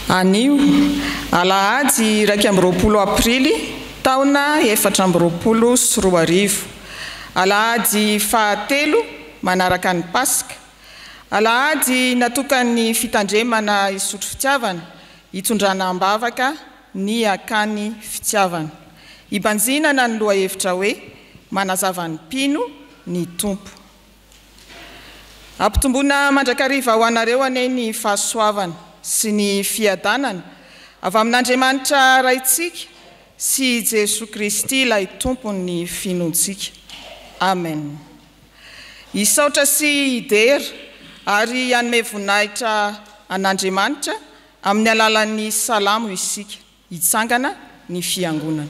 Anio alahady 20 aprily taona 2024. Alahady fahatelo manaraka ny Pasika. Alahady natokany fitandremana isotro fitiavana, itondrana ambavaka ny akany fitiavana. Ibanzinana ny lohahevitra hoe manazava ny mpino ny tompo. Ampitomboana mandrakariva ho anareo ane ny fahasoavana sy ny fiadanana avy amin'Andriamanitra raitsika sy Jesu Kristy ilay tompony finoantsika. Amen. Isaotra sy idera ary hanome voninahitra an'Andriamanitra amin'ny alalan'ny salamo isika hitsangana ny fiangonana.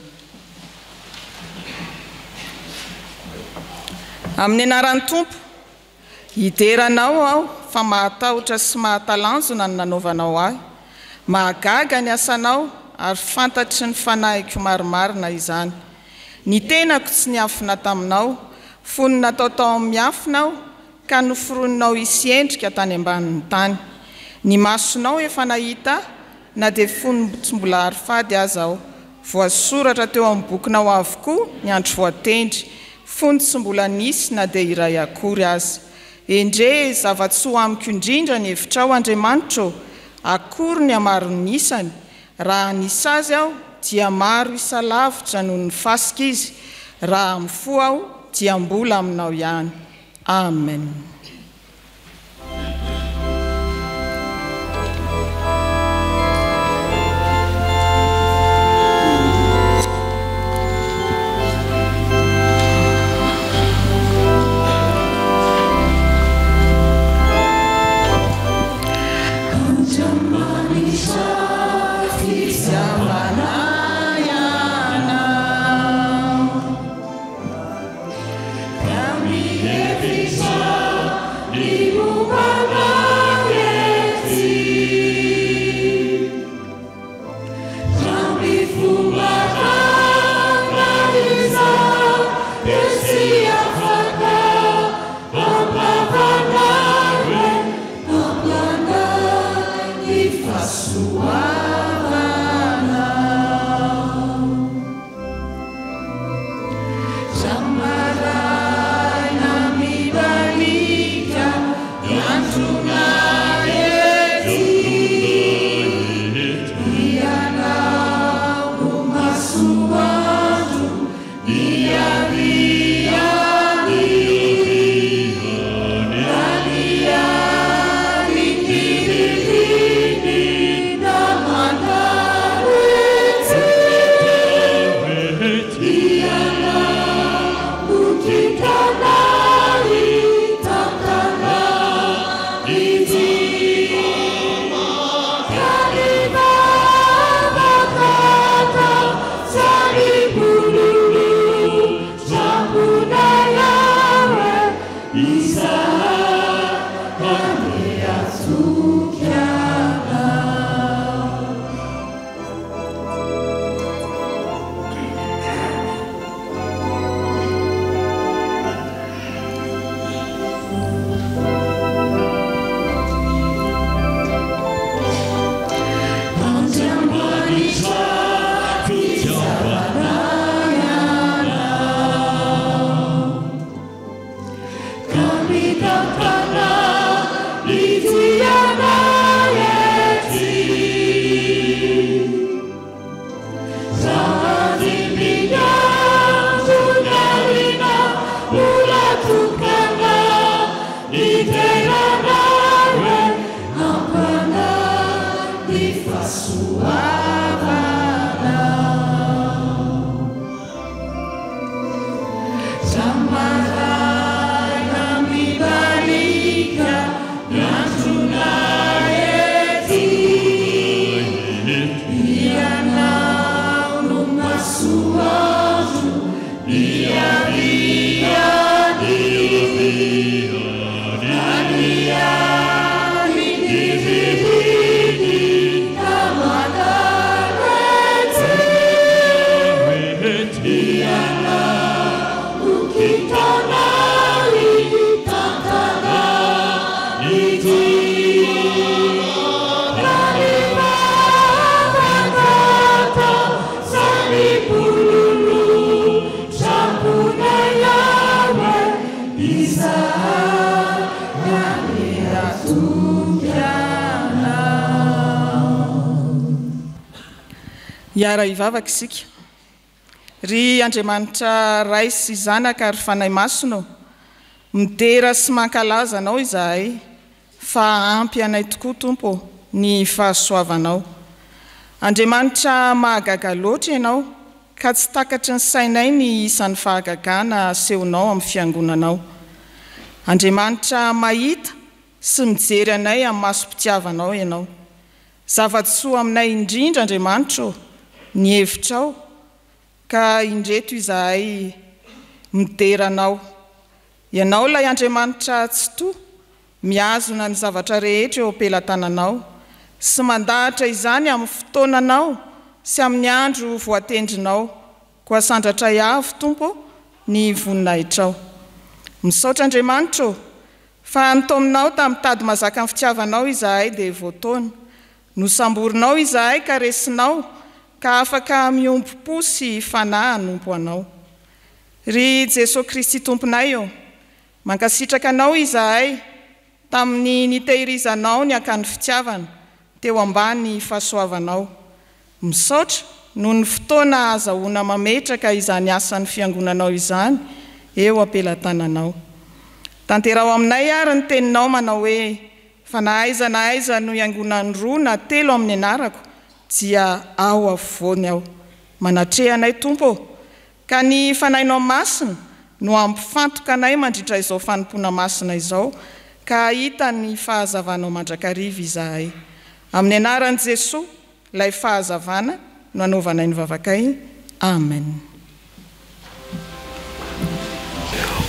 Amin'ny anaran'ny Tompo, hideranao aho fa mahatahotra sy mahatalanjona ny nanaovanao ahy, mahagaga ny asanao ary fantatry ny fanahiko marimarina izany. Ny tenako tsy niafina taminao, fony natao tao amin'ny miafinao ka noforoninao hisy endrika tany ambanin'ny tany. Ny masonao efa nahita na dia fony tsy mbola ary fady aza aho, voasoratra teo amin'ny bokinao avokoa ny andro voatendry, fony tsy mbola nisy na dia iray akory aza. Endre zava-tsoa amiko indrindra ny hevitrao Andriamanitra, akory ny amarony isany, raha nisy azy aho dia maro isalavitra noho ny fasika izy, raha mifoha aho dia mbola aminao ihany. Amen. Amada Iara ivavaka isika. Ry Andriamanitra ray sy zanaka ary fanahy masino, midera sy mankalaza anao izahay, fa ampy anay tokoa Tompo ny fahasoavanao. Andriamanitra mahagaga loatra ianao, ka tsy takatry ny sainay ny isan'ny fahagagana asehonao amin'ny fiangonanao. Andriamanitra mahita sy mijery anay amin'ny masom-pitiavanao ianao. Zava-tsoa aminay indrindra Andriamanitra ny hevitrao, ka indreto izahay mideranao. Ianao ilay Andriamanitra tsy toa, miazona ny zavatra rehetra eo ampelantananao, sy mandahatra izany amin'ny fotoananao sy amin'ny andro voatendrinao, koa sandratra iavo Tompo ny voninahitrao. Misaotra Andriamanitra, fa nitominao tamin'ny tady mazaka ny fitiavanao izahay dia voataona. Nosamborinao izahay ka resinao, ka afaka miompo-po sy fanahy hanompo anao. Ry Jesosy Kristy Tomponay eo, mankasitraka anao izahay tamin'ny nitehirizanao ny akany fitiavana teo ambany fahasoavanao. Misaotra noho ny fotoana azahoana mametraka izany asan'ny fiangonanao izany eo ampelantananao. Tanterao aminay ary ny teninao manao hoe fa na aiza no iangonan'ny 2 na 3 amin'ny anarako dia ao afovoany aho. Manatrehanay Tompo, ka ny fanahinao masina no ampifantoka anay mandritra izao fanompona masina izao, ka hita ny fahazavanao mandrakariva izahay. Amin'ny anaran'i Jesosy, ilay fahazavana no anaovanay ny vavakay. Amen.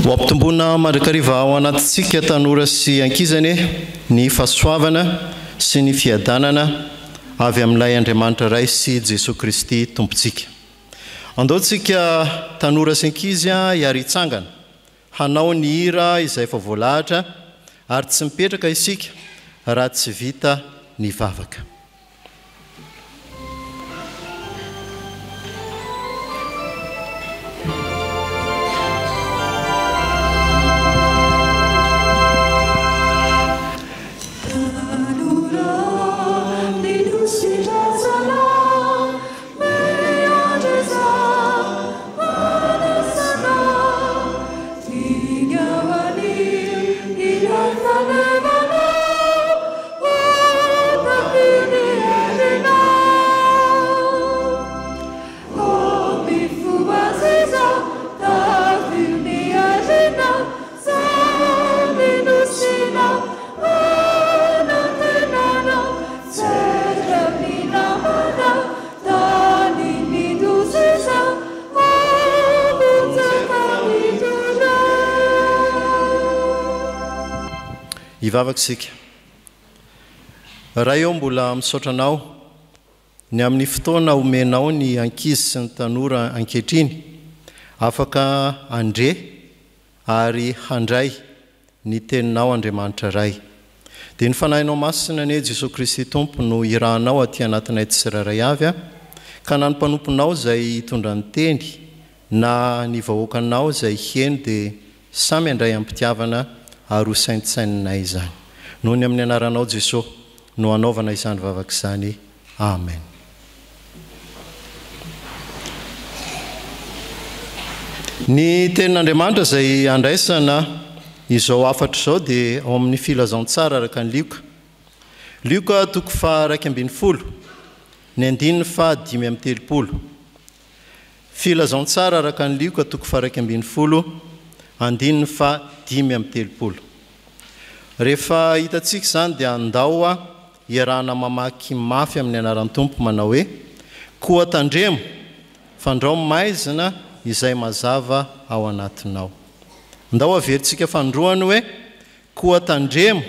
Ho ampitomboana mandrakariva ao anatintsika tanora sy ankizany ny fahasoavana sy ny fiadanana avy amin'ilay Andriamanitra ray sy Jesosy Kristy Tompontsika. Andaontsika tanora sy ankizy hiary hitsangana, hanao ny hira izay efa voalahatra ary tsy mipetraka isika raha tsy vita ny vavaka. Ivavaka isika. Raha eo mbola misaotra anao ny amin'ny fotoana omenao ny ankizy sy ny tanora ankehitriny, afaka andre ary handray ny teninao Andriamanitra ray. Dia ny fanahinao masina ne Jesosy Kristy Tompo no irahanao aty anatinay tsirairay avy, ka na ny mpanomponao izay hitondra ny teny na ny vahoakanao izay heno dia samy andray ampitiavana ary ho saintsainay izany. Noho ny amin'ny anaranao Jesosy no anaovana izany vavaka izany. Amen. Ny tenin'Andriamanitra izay andraisana izao afatra izao dia ao amin'ny filazantsara araka ny Lioka. Lioka 2:20, ny 5:5. Filazantsara araka ny Lioka 2:20, 5:5. Rehefa hitantsika izany dia andao iarahana mamaky mafy amin'ny anaran'ny Tompo manao hoe koa tandremo fandrao maizina izay mazava ao anatinao. Andao averintsika fandroany hoe koa tandremo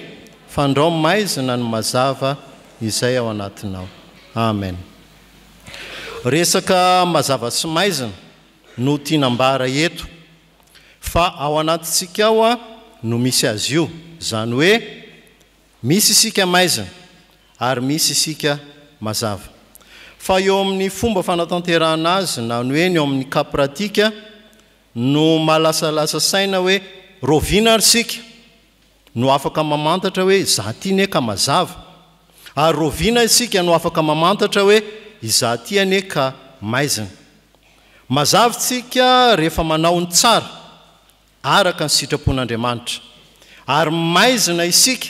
fandrao maizina ny mazava izay ao anatinao. Amen. Resaka mazava sy maizina no tianambara eto, fa ao anatintsika ao no misy azy io, zany hoe misy isika maizina ary misy isika mazava. Fa eo amin'ny fomba fanatanterahana azy na ny hoe eo amin'ny cas pratika no malasalasa saina hoe rovina ary sika no afaka mamantatra hoe za ty ne ka mazava, ary rovina isika no afaka mamantatra hoe izatyane ka maizina. Mazavitsika rehefa manao ny tsara araka ny sitrapon'Andriamanitra, ary maizina isika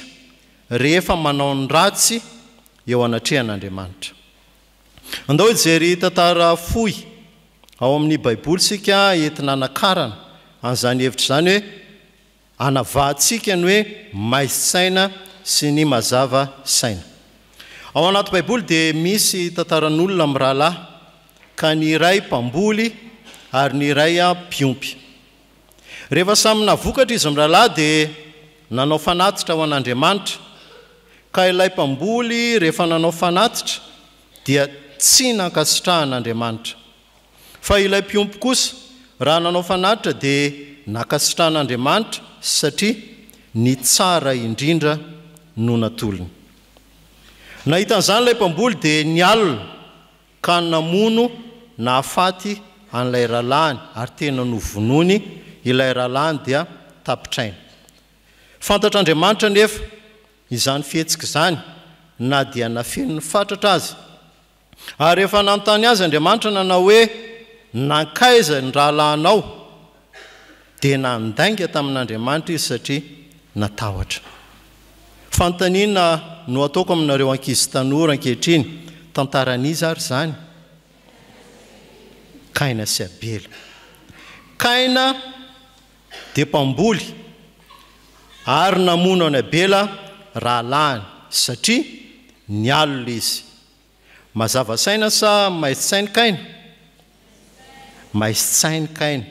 rehefa manao ny ratsy eo anatrehan'Andriamanitra. Andao hijery tantara fohy ao amin'ny Baiboly sika entina anakarana an'izany hevitra izany hoe anavahantsika ny hoe maizi-tsaina sy ny mazava saina. Ao anaty Baiboly dia misy tantaran'olona amin'ny rahalahy, ka ny iray mpamboly ary ny iray mpiompy. Rehefa samy navokatra izy amin'ny rahalahy dia nanao fanatitra ho an'Andriamanitra, ka ilay mpamboly rehefa nanao fanatitra dia tsy nankasitrahan'Andriamanitra. Fa ilay mpiompy kosa raha nanao fanatitra dia nankasitrahan'Andriamanitra satria ny tsara indrindra no natolony. Nahitan'izany ilay mpamboly dia nialina ka namono nahafaty an'ilay rahalahiny ary tena novonony ilay rahalahiny dia tapitraina. Fantatr'Andriamanitra nefa izany fihetsika izany na dia nafeno ny fatratra azy. Ary rehefa nanontany azy Andriamanitra nanao hoe nankaiza ny rahalahinao, dia nandainga tamin'Andriamanitra izy satria natahotra. Fanontaniana no ataoko aminareo ankizy tanora ankehitriny, tantaran'izy ary izany. Kaina sy Abela. Kaina dia mpamboly ary namono any Abela rahalahiny satria nialina izy. Mazava saina sa maizi-tsainy Kaina? Maizi-tsainy Kaina.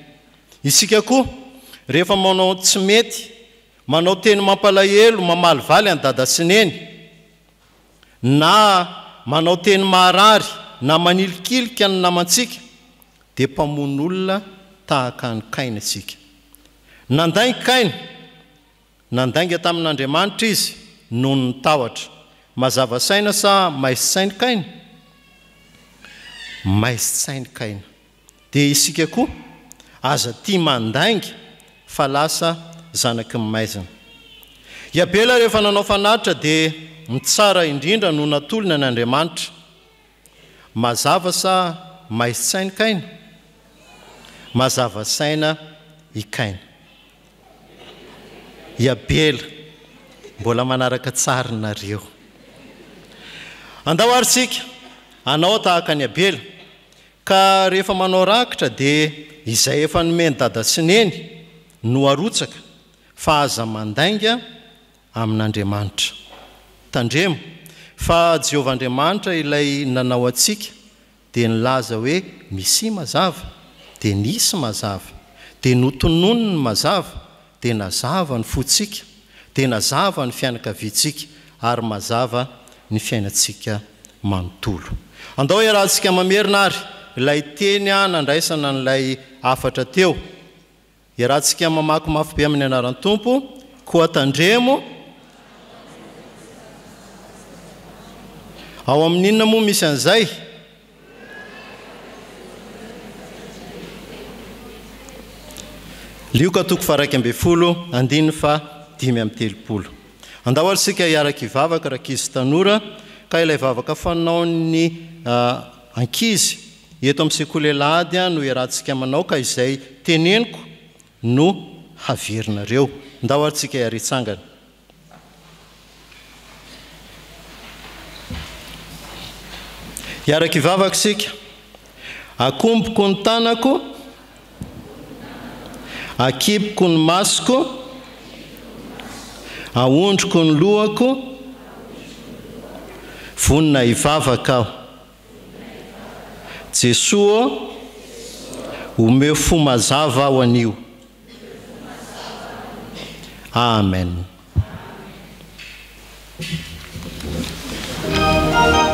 Isika koa rehefa manao tsy mety, manao teny mampalahelo, mamalivaly any dada sy neny, na manao teny maharary na manilikilika ny namantsika, dia mpamon'olona tahaka ny Kaina isika. Nandainga Kaina, nandainga tamin'Andriamanitra izy noho ny nitahotra. Mazava saina sa maizi-tsainy Kaina? Maizi-tsainy Kaina. Dia isika koa aza tia mandainga fa lasa zanaky ny maizina. I Abela rehefa nanao fanatitra dia ny tsara indrindra no natolony an'Andriamanitra. Mazava sa maizi-tsainy Kaina? Mazava saina i Kaina. I Abela mbola manaraka tsarinareo. Andao aritsika anao tahaka ny Abela, ka rehefa manao rakitra dia izay efa nomeny dada sy neny no arotsaka fa aza mandainga amin'Andriamanitra. Tandremo fa Jehovah Andriamanitra ilay nanao atsika dia nilaza hoe misy mazava dia nisy mazava, dia notonony ny mazava dia nazava ny fotsika, dia nazava ny fianakaviantsika ary mazava ny fiainantsika manontolo. Andao iarahantsika mamerina ary ilay teny nandraisana n'ilay afatra teo. Iarahantsika mamaky mafy be amin'ny anaran'ny Tompo, koa tandremo. Ao amin'inona moa misy an'izay? Lioka toko faraiky amby folo, andiny fa 5:30. Andao arisika iaraka ivavaka rakizy tanora, ka ilay vavaka fanaon'ny ankizy eto amin'ny sekoly alahady no iarahantsika manao, ka izay teneniko no haverinareo. Andao arisika iaritsangana. Iaraka ivavaka sika. Akomboko ny tanako, akipiko ny masoko, aondriko ny lohako, vonina ivavaka aho. Jesoa omeo fo mazava ao anio. Amen. Bye.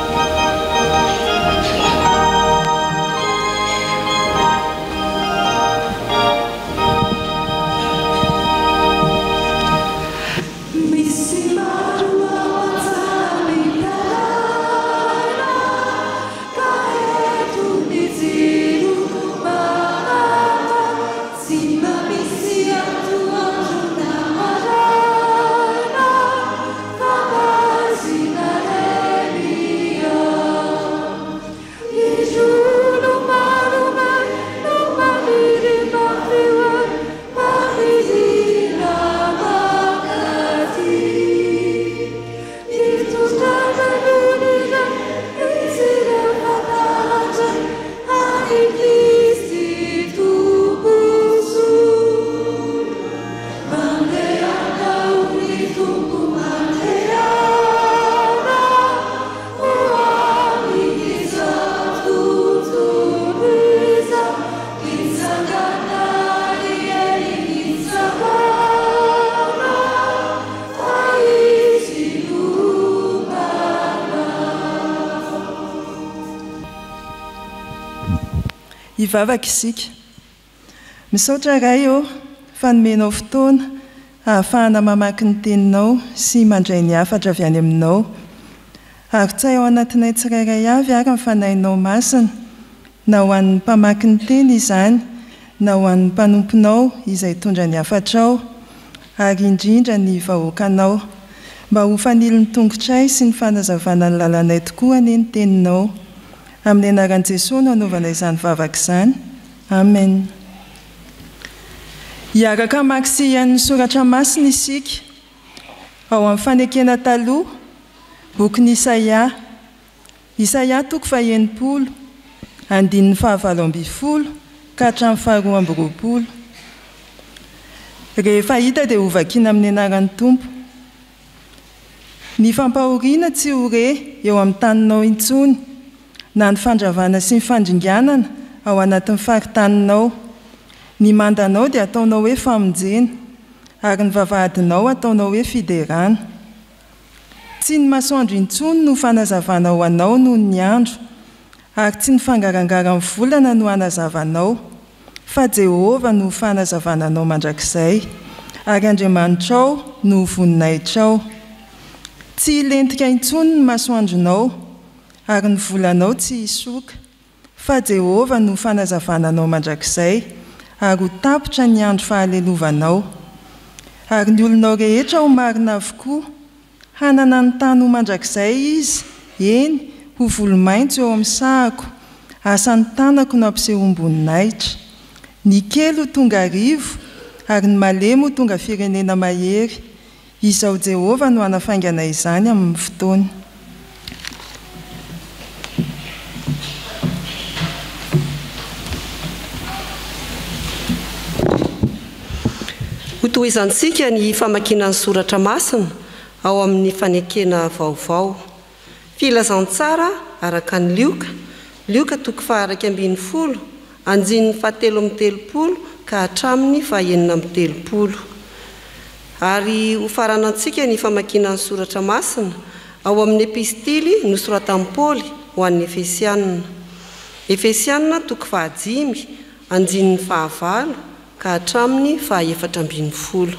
hivavaka isika. Misaotra iray fanomenao fotoana ahafahana mamaky ny teninao sy mandray ny hafatra avy any aminao. Ary tsy ao anatinay tsirairay avy ary mifanahinao masina, na ho an'ny mpamaky ny teny izany, na ho an'ny mpanomponao izay tondra ny hafatrao, ary indrindra ny vahoakanao, mba ho fanilo ny tongotray sy ny fanazavana ny lalànay tokoa ane ny teninao. Amin'ny anaran'i Jesosy no anaovana izany vavaka izany. Amen. Hiaraka mamaky sy ian'ny soratra masina isika ao amin'ny fanekena taloha, bokin'i Isaia. Isaia toko 100, andininy 20 ka hatramin'ny 20. Rehefa hita dia hovakiana amin'ny anaran'ny Tompo. Ny fampahoriana tsy ho re eo amin'ny taninao intsony, na ny fandravana sy ny fandringanana ao anatin'ny faritaninao. Ny mandanao dia ataonao hoe famonjena, ary ny vavahadinao ataonao hoe fiderana. Tsy ny masoandro intsony no fanazavana ho anao noho ny andro, ary tsy ny fangarangaran'ny volana no hanazavanao, fa Jehovah no fanazavananao mandrakizay, ary Andriamanitrao no voninahitrao. Tsy hilentika intsony ny masoandronao, ary ny volanao tsy hisoka, fa Jehovah no fanazavananao mandrakizay, ary ho tapotra ny andro fahalelovanao. Ary ny olonao rehetra ho marina avokoa, hanana ny tany ho mandrakizay izy, eny, ho volomaintso eo amin'ny sahako, asan'ny tanako no ampisehoam-boninahitra. Ny kely ho tonga arivo, ary ny malemy ho tonga firenena mahery. Izao Jehovah no hanafaingana izany amin'ny fotoana. Hotohizantsika ny famakiana ny soratra masina ao amin'ny fanekena vaovao. Filazantsara araka ny Lioka toko 2:20, andininy 7:30 ka hatramin'ny 9:30. Ary ho faranantsika ny famakiana ny soratra masina ao amin'ny epistily nosoratan'i Paoly ho an'ny Efesianina toko 5, andininy 9 ka hatramin'ny 14.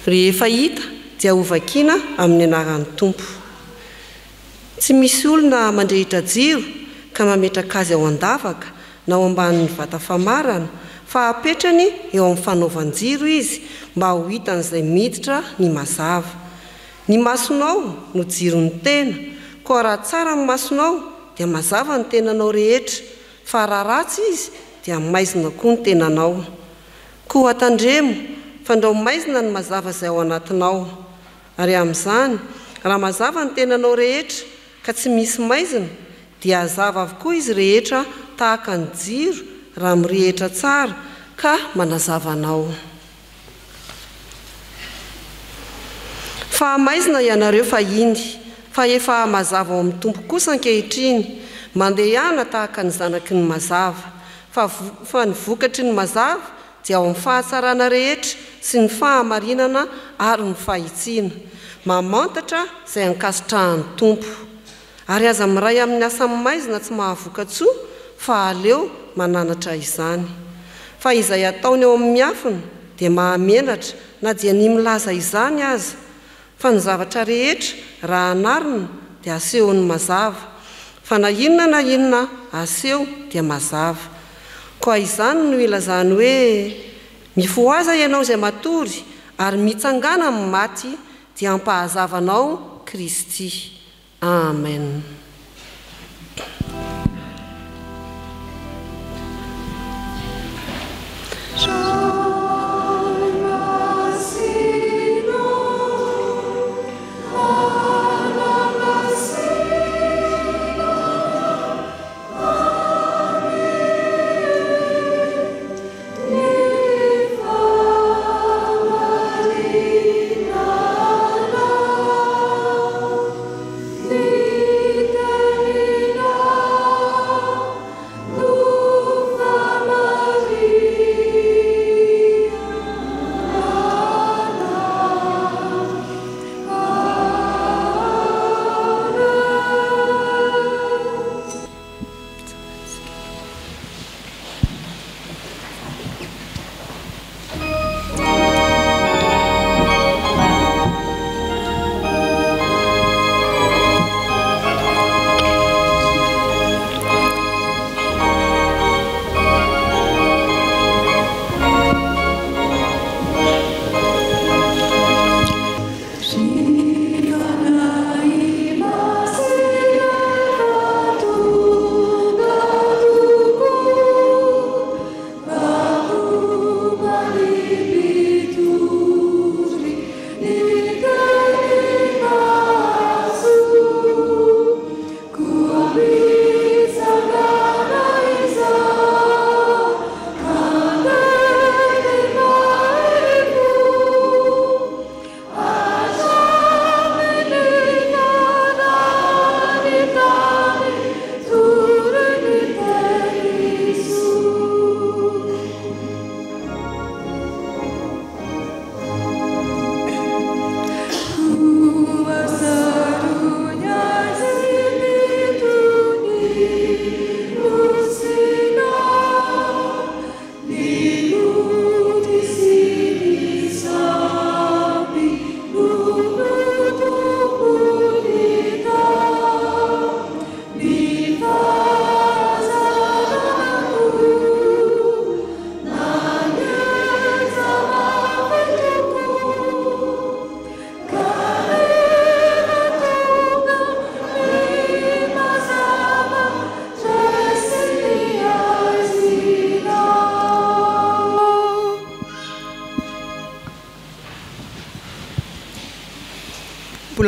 Rehefa hita dia hovakiana amin'ny anaran'ny Tompo. Tsy misy olona mandrehitra jiro ka mametraka azy ao an-davaka na ao ambanin'ny vata famarana, fa apetrany eo amin'ny fanaovan-jiro izy mba ho hitan'izay miditra ny mazava. Ny masonao no jiron'ny tena, koa raha tsara ny masonao dia mazava ny tenanao rehetra, fa raha ratsy izy dia maizina koa ny tenanao. Koa atandremo fandrao maizina ny mazava izay ao anatinao. Ary amin'izany, raha mazava ny tenanao rehetra ka tsy misy maizina, dia hazava avokoa izy rehetra tahaka ny jiro raha mirehitra tsara ka manazava anao. Fa maizina ianareo fa indy, fa efa mazava ao amin'ny Tompo kosa ankehitriny, mandeha ihana tahaka ny zanaky ny mazava. Fa ny vokatry ny mazava dia ao amin'ny fahatsarana rehetra sy ny fahamarinana ary ny fahitsiana, mamantatra izay ankasitrahan'ny Tompo. Ary aza miray amin'ny asa maizina tsy mahavokatsoa, fa aleo mananatra izany. Fa izay ataony eo amin'ny afiny dia mahamenatra na dia ny milaza izany aza. Fa ny zavatra rehetra raha anarina dia aseho ny mazava, fa na inona aseho dia mazava. Koa izany no ilazany hoe mifoaza ianao izay matory ary mitsangana amin'ny maty dia ampahazavanao Kristy. Amen. Thank you.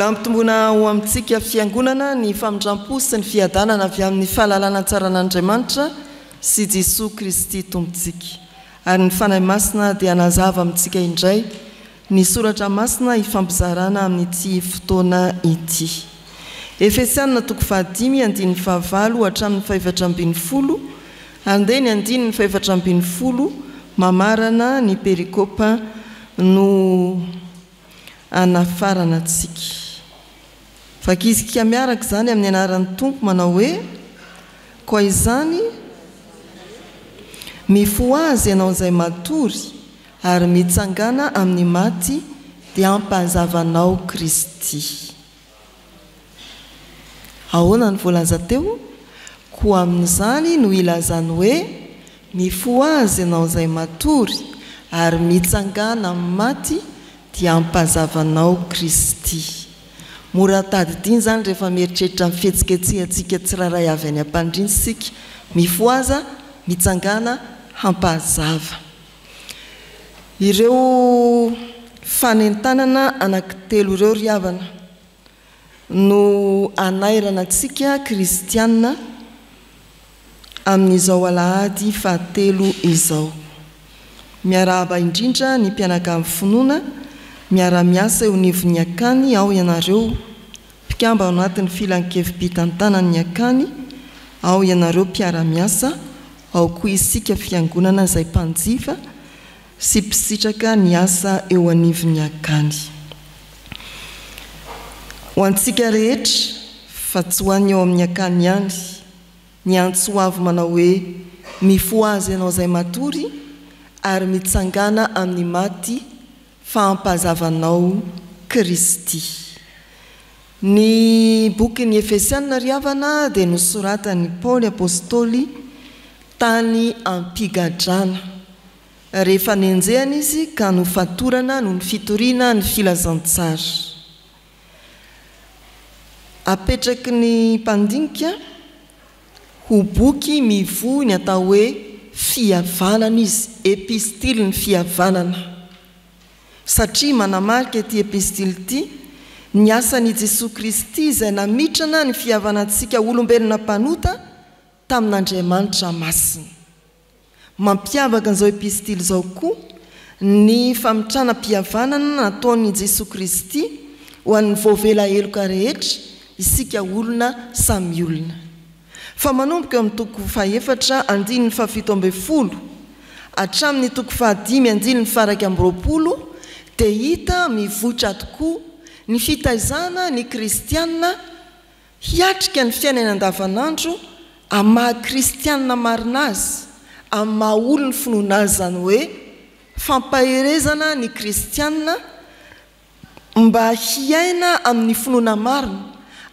mbola ampitomboana ho amintsika fiangonana ny famindram-po sy ny fiadanana avy amin'ny fahalalana tsaran'Andriamanitra sy Jesosy Kristy tompontsika. Ary ny fanahy masina dia anazava amintsika indray ny soratra masina hifampizarana amin'ity fotoana ity. Efesianina 5:5 hatramin'ny 7:20 andeny 7:20 mamarana ny perikopa no anafarana antsika. Fakizika miaraka zany amin'ny anaran'ny Tompo manao hoe koa izany mifo azy ianao izay matory ary mitsangana amin'ny maty dia ampahazavanao Kristy. Ahoana ny voalaza teo? Koa amin'izany no ilazany hoe mifo azy ianao izay matory ary mitsangana amin'ny maty dia ampahazavanao Kristy. Mora tadidiny zany rehefa mieritreritra amin'ny fihetsiketsehantsika tsiraray avy any am-pandrinisika, mifo aza mitsangana hampahazava. Ireo fanentanana anankitelo ireo ry havana no anairana antsika kristianina amin'izao alahady fahatelo izao. Miarahaba indrindra ny mpianaka amin'ny finoana, miara-miasa eo nivon'ny akany ao ianareo mpikamba ao anatin'ny filan-kevim-pitantanan'ny akany, ao ianareo mpiara-miasa, ao koa isika fiangonana izay mpanjifa sy mpisitraka ny asa eo anivon'ny akany. Ho antsika rehetra fa tsy ho an'ny eo amin'ny akany ihany, ny antsoavo manao hoe mifo azy ianao izay matory ary mitsangana amin'ny maty fa ampahazavanao Kristy. Ny bokin'ny Efesianina ry havana dia nosoratan'ny Paoly apôstôly tany ampigadrana. Rehefa nenjehana izy ka nofatorana no ny fitoriana ny filazantsara. Apetraky ny mpandinika ho boky mivohy ny atao hoe fihavanana izy, epistily ny fihavanana. Satria manamarika ity epistily ity ny asan'i Jesosy Kristy izay namitrana ny fihavanantsika olombelona mpanota tamin'Andriamanitra masina. Mampiavaka an'izao epistily izao koa ny famitrana-pihavanana nataon'i Jesosy Kristy ho an'ny voavela heloka rehetra isika olona samy olona. Fa manomboka amin'ny toko 4:7 hatramin'ny toko 5:20 dia hita mivoatra tokoa ny fitaizana ny kristianina hiatrika ny fiainana andavanandro amin'ny maha-kristianina marina azy, amin'ny maha-olona finoana azy, zany hoe fampaherezana ny kristianina mba hiaina amin'ny finoana marina,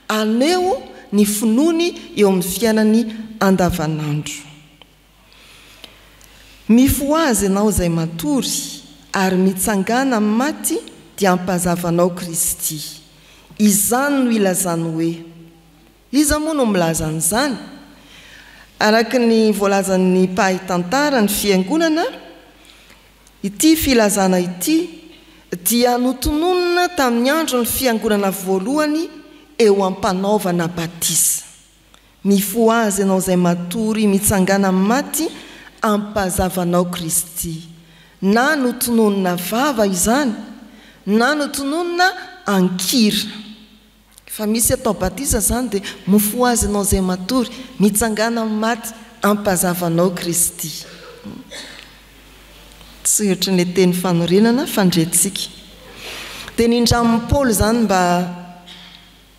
aneo ny finoany eo amin'ny fiainany andavanandro. Mifo azy ianao izay matory ary mitsangana amin'ny maty dia ampahazavanao Kristy. Izany no ilazany hoe, iza moa no milaza an'izany? Araka ny voalazan'ny mpahay tantara ny fiangonana, ity filazana ity dia notononona tamin'ny andro ny fiangonana voalohany eo am-panaovana batisa. Mifo azy ianao izay matory mitsangana amin'ny maty ampahazavanao Kristy. Na notononona vava izany, na notononona ankira. Fa misy atao batisa zany dia mifo azy ianao izay matory mitsangana amin'ny maty ampahazavanao Kristy. Tsy ohatra ny teny fanorenana fandretsika. Dia nindramin'i Paoly zany mba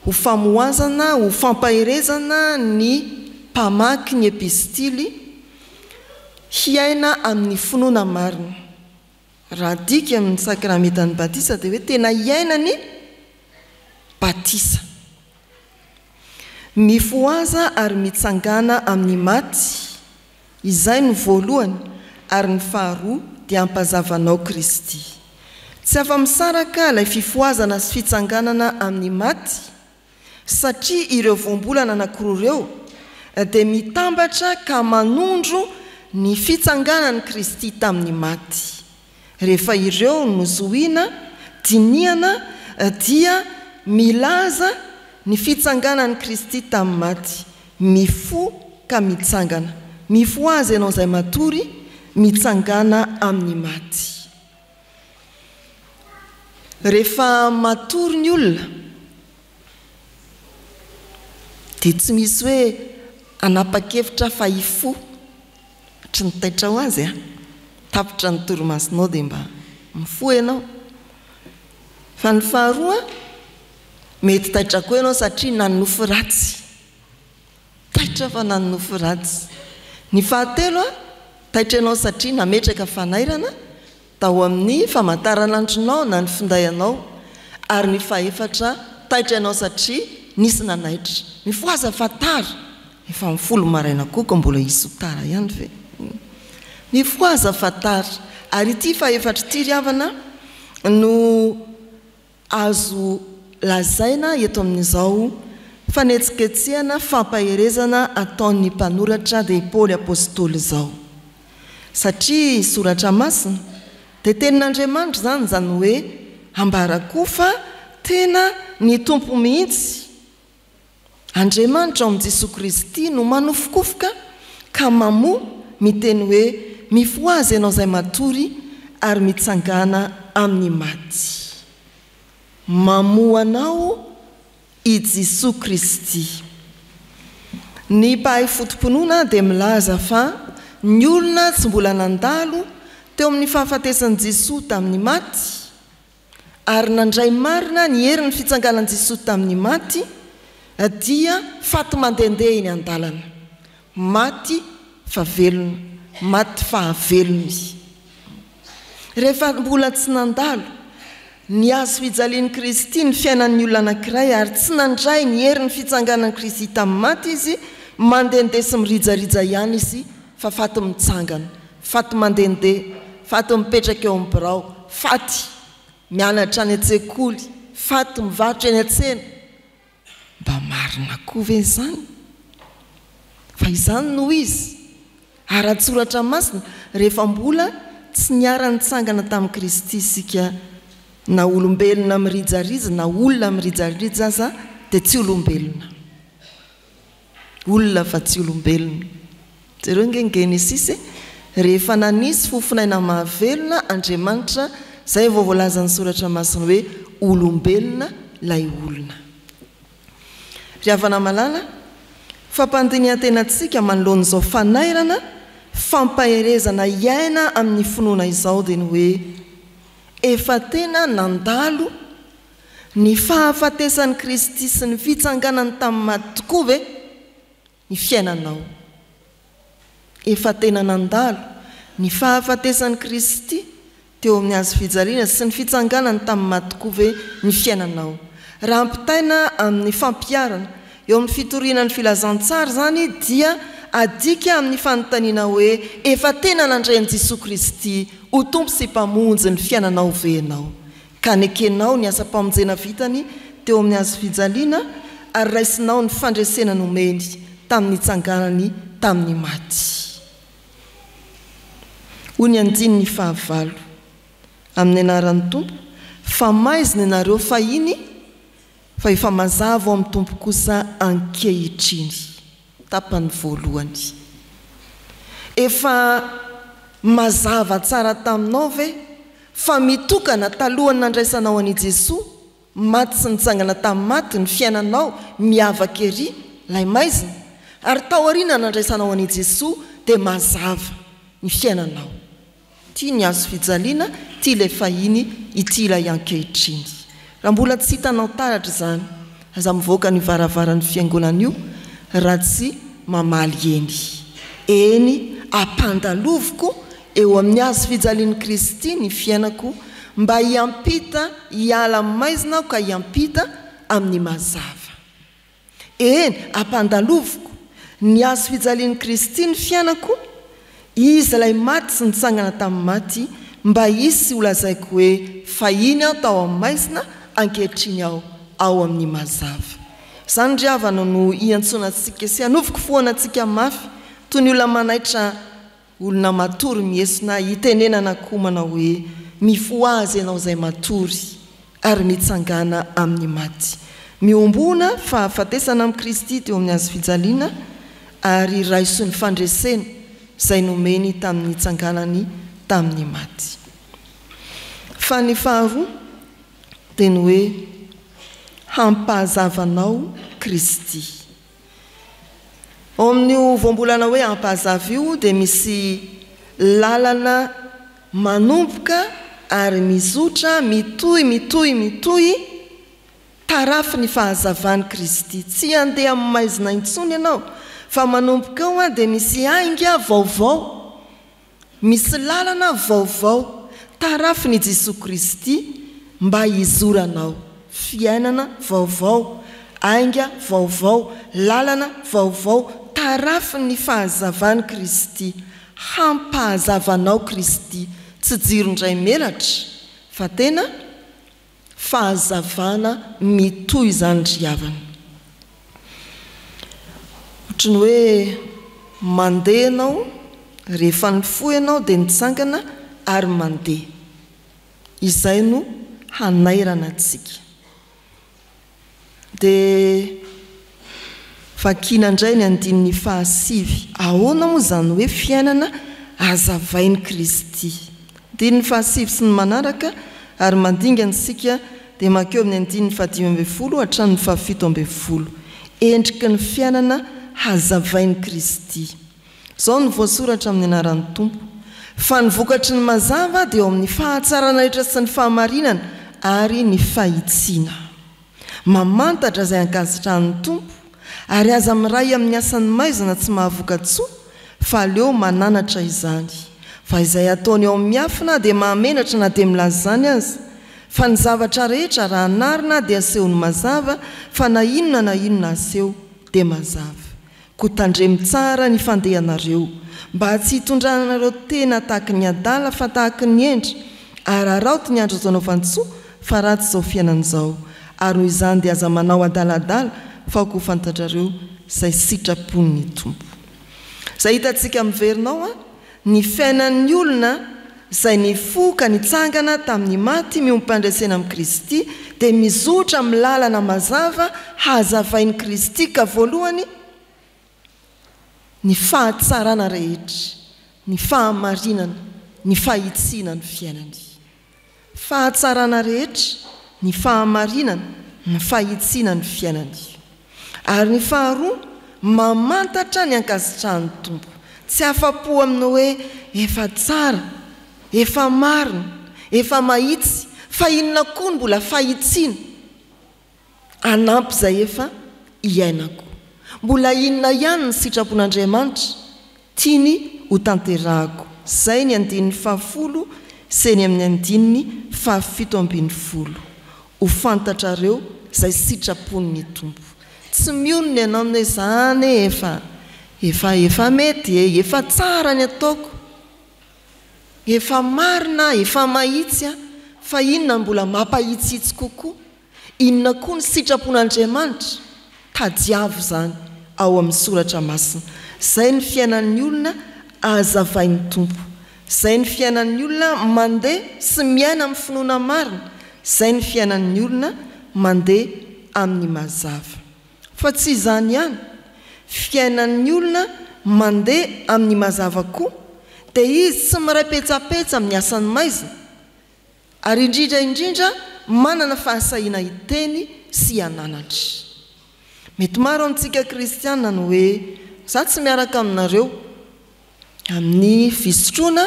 ho famoazana, ho fampaherezana ny mpamaky ny epistily hiaina amin'ny finoana marina. Raha dika amin'ny sakramentan'ny batisa dia hoe tena hiaina ny batisa. Mifo aza ary mitsangana amin'ny maty, izay no voalohany, ary ny faharoa dia ampahazavanao Kristy. Tsy afa-misaraka ilay fifoazana sy fitsanganana amin'ny maty, satria ireo voambolana anankiroa ireo dia mitambatra ka manondro ny fitsanganan'i Kristy tamin'ny maty. Rehefa ireo nozohina, diniana dia milaza ny fitsanganan'ny Kristy tamin'ny maty, mifo ka mitsangana. Mifo azy ianao izay matory, mitsangana amin'ny maty. Rehefa matory ny olona dia tsy misy hoe anapa-kevitra fa ifo tsy nitaitra ho azy tapitra ny toromasonao dia mba mifo ianao. Fa ny faharoa mety taitra koa ianao satria nanofo ratsy, taitra fa nanofo ratsy. Ny fahatelo taitra ianao satria nametraka fanairana tao amin'ny famataranandronao na ny findayanao. Ary ny fahaefatra taitra ianao satria nisy nanaitra. Mifoaza fatara efa mifolo maraina koka mbola hisy tara ihany ve. Mifoaza fatara. Ary ity fahaefatra ity ry havana no azo lazaina eto amin'izao fanetsiketsehana fampaherezana ataon'ny mpanoratra dia Paoly apôstôly izao. Satria soratra masina dia tenin'Andriamanitra zany hoe ambarakoa fa tena ny tompo mihitsy. Andriamanitra ao amin'i Jesosy Kristy no manofokofoka ka mamoa miteny hoe mifoazy ianao izay matory ary mitsangana amin'ny maty. Mamoa anao i Jesosy Kristy. Ny mpahay fotom-pinoana dia milaza fa ny olona tsy mbola nandalo teo amin'ny fahafatesan'i Jesosy tamin'ny maty ary nandray marina ny herin'ny fitsanganan'i Jesosy tamin'ny maty dia faty mandehandeha eny an-dalana. Maty fa velona, maty fa havelony. Rehefa mbola tsy nandalo ny azo fijalian'i Kristy ny fiainan'ny olona anankiray ary tsy nandray ny herin'ny fitsanganan'i Kristy tamin'ny maty izy, mandehandeha sy mirijarija ihany izy fa faty mitsangana, faty mandehandeha, faty mipetraka eo amin'ny birao, faty mianatra any an-tsekoly, faty mivarotra eny an-tsena. Mba marina koa ve izany? Fa izany no izy. Ara-tsoratra masina rehefa mbola tsy niara-nitsangana tamin'i Kristy isika, na olombelona mirijariza na olona mirijariza aza dia tsy olombelona. Olona fa tsy olombelona. Jereo nge Genesis rehefa nanisy fofinaina mahavelona Andriamanitra, zay vao voalaza ny soratra masina hoe olombelona lay olona. Ry havana malala, fampandiniana tenantsika manoloan'izao fanairana fampaherezana iaina amin'ny finoana izao dia ny hoe efa tena nandalo ny fahafatesan'i Kristy sy ny fitsanganany tamin'ny maty tokoa ve ny fiainanao. Efa tena nandalo ny fahafatesan'i Kristy teo amin'ny azo fijaliana sy ny fitsanganany tamin'ny maty tokoa ve ny fiainanao. Raha ampitaina amin'ny fampiarana eo amin'ny fitoriana ny filazantsara zany dia adika amin'ny fanontaniana hoe efa tena nandray an'i Jesosy Kristy ho tompo sy mpamonjy ny fiainanao ve ianao. Ka nekenao ny asa-pamonjena vitany teo amin'ny azo fijaliana ary raisinao ny fandresena nomeny tamin'ny tsanganany tamin'ny maty. Hoy ny andiny ny fahavalo amin'ny anaran'ny tompo, fa maizina ianareo fahiny fa efa mazava ao amin'ny tompo kosa ankehitriny. Tapany voalohany. Efa mazava tsara taminao ve fa mitokana talohany nandraisanao an'i Jesosy, maty sy nitsangana tamin'ny maty ny fiainanao miavaka ery lay maizina, ary tao aoriana nandraisanao an'i Jesosy dia mazava ny fiainanao. Ity ny azo fijaliana, ity ilay fahiny, ity ilay ankehitriny. Raha mbola tsy hitanao taratra izany, aza mivoaka ny varavaran'ny fiangonana io raha tsy mamaly eny. Eny ampandaloviko eo amin'ny azo fijalian'i Kristy ny fiainako mba hiampita hiala amin'ny maizina ka hiampita amin'ny mazava. Eny ampandaloviko ny azo fijalian'i Kristy ny fiainako, izy ilay maty sy nitsangana tamin'ny maty, mba hisy ho lazaiko hoe fahiny aho tao amin'ny maizina, ankehitriny aho ao amin'ny mazava. Izany ry havana no iantsonantsika sy hanoviko foanantsika mafy toy ny olona manaitra olona matory miesina hitenenana koa manao hoe mifoazy ianao izay matory ary mitsangana amin'ny maty. Miombona fahafatesana amin'ny Kristy teo amin'ny azo fijaliana ary raiso ny fandresena izay nomeny tamin'ny tsanganany tamin'ny maty. Fa ny faharoa dia ny hoe hampahazavanao Kristy. Ao amin'io voambolana hoe hampahazava io dia misy lalana manomboka ary mizotra mitohy tarafy ny fahazavany Kristy. Tsy handeha amin'ny maizina intsony ianao fa manomboka ao dia misy ainga vaovao, misy lalana vaovao tarafy ny Jesosy Kristy mba hizoranao. Fiainana vaovao, ainga vaovao, lalana vaovao tarafy ny fahazavany Kristy. Hampahazavanao Kristy, tsy jiro indray melatra fa tena fahazavana mitohy izany riavana. Ohatry ny hoe mandeha ianao, rehefa nifoha ianao dia nitsangana ary mandeha. Izay no hanairana antsika. Dia vakina indray ny andininy fahasivy. Ahoana moa izany hoe fiainana hazavain'i Kristy? Andininy fahasivy sy ny manaraka ary mandingana isika dia makeo amin'ny andininy 15 hatramin'ny 17. Endriky ny fiainana hazavain'i Kristy. Izao no voasoratra amin'ny anaran'ny Tompo. Fa ny vokatry ny mazava dia eo amin'ny fahatsarana rehetra sy ny fahamarinana ary ny fahitsiana. Mamantatra izay ankasitrahan'ny Tompo ary aza miray amin'ny asany maizina tsy mahavoka-tsoa fa aleo mananatra izany. Fa izay ataony ao amin'ny afina dia mahamenatra na dia milaza izany azy. Fa ny zavatra rehetra raha narina dia asehony mazava, fa na inona aseho dia mazava. Kotandremy tsara ny fandehanareo, mba tsy hitondranareo tena tahaka ny adala fa tahaka ny endry, ary araoty ny andro zao anaovantsoa fa ratsy izao fiainan'izao. Ary noho izany dia aza manao adaladala fa ho fantatrareo izay sitrapon'ny Tompo. Izay hitantsika miverinao ny fiainan'ny olona izay nifoka nitsangana tamin'ny maty miompandresena amin'ny Kristy dia mizotra milalana mazava hazavain'i Kristy ka voalohany ny fahatsarana rehetra, ny fahamarinana, ny fahitsiana ny fiainany. Fahatsarana rehetra, ny fahamarinana, ny fahitsiana ny fiainany. Ary ny faharoa, mamantatra ny ankasitrahan'ny Tompo. Tsy afa-po amin'ny hoe efa tsara, efa marina, efa mahitsy, fa inona koa mbola fahitsiana. Anampy izay efa iainako. Mbola inona ihany ny sitrapon'Andriamanitra tiany ho tanterahako. Izay ny andininy 10 sy ny amin'ny andininy 17. Ho fantatrareo izay sitrapon'ny Tompo. Tsy mionona ianao ny izany efa mety, efa tsara ny ataoko, efa marina, efa mahitsy, fa inona mbola mampahitsitsy kokoa. Inona koa ny sitrapon'Andriamanitra? Tadiavo izany ao amin'ny soratra masina. Izay ny fiainan'ny olona hazavain'ny Tompo. Izay ny fiainan'ny olona mandeha sy miaina amin'ny finoana marina. Izay ny fiainan'ny olona mandeha amin'ny mazava. Fa tsy izany ihany. Fiainan'ny olona mandeha amin'ny mazava koa dia izy tsy miray petsapetsa amin'ny asany maizina. Ary indrindra manana fahasahiana hiteny sy hananatra. Mety maro amintsika kristiana no hoe za tsy miaraka aminareo amin'ny fisotroana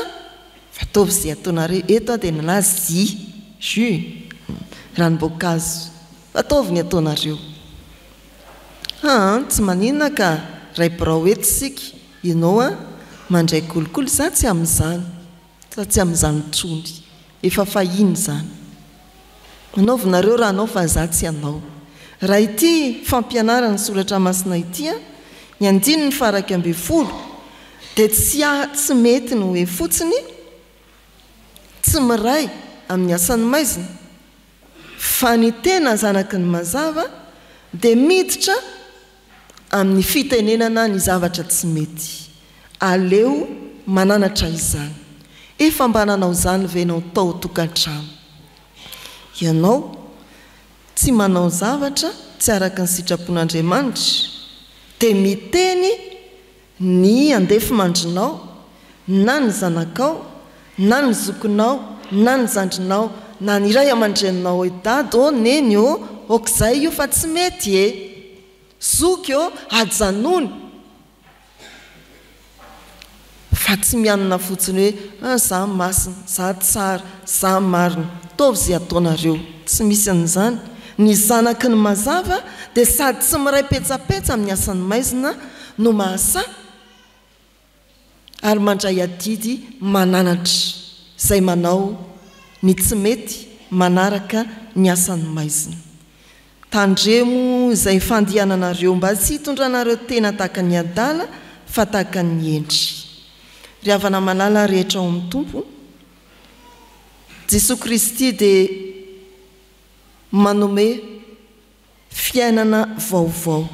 fa ataovy izay ataonareo eto dia nalazy jus ranom-boankazo ataovy ny ataonareo. Tsy maninona ka ray birao eto sika ianao mandray kolokolo. Za tsy amin'izany, za tsy amin'izany trony, efa fahiny izany. Anaovinareo raha anao fa za tsy anao. Raha ity fampianarana soratra masina ity ny andininy 12 dia tsy mety no hoe fotsiny tsy miray amin'ny asany maizina, fa ny tena zanaky ny mazava dia miditra amin'ny fitenenana ny zavatra tsy mety. Aleo mananatra izany. Efa mba nanao izany venao tao tokantrano. Ianao tsy manao zavatra tsy araka ny sitrapon'Andriamanitra dia miteny ny andefimandrinao na ny zanakao na ny zokonao na ny zandrinao na ny iray aman-dreninao dady neny ok'izay io fa tsy mety zoky ajanony fa tsy mianana fotsiny hoe za masina za tsara za marina taovy zay ataonareo tsy misy an'izany ny zanaky ny mazava dia sady tsy miray petsapetsa amin'ny asany maizina no mahasa ary mandray adidy mananatra izay manao ny tsy mety manaraka ny asany maizina. Tandremo izay fandiananareo mba tsy hitondranareo tena tahaka ny adala fa tahaka ny endry. Ry havana malala rehetra ao amin'ny Tompo, Jesosy Kristy dia manome fiainana vaovao,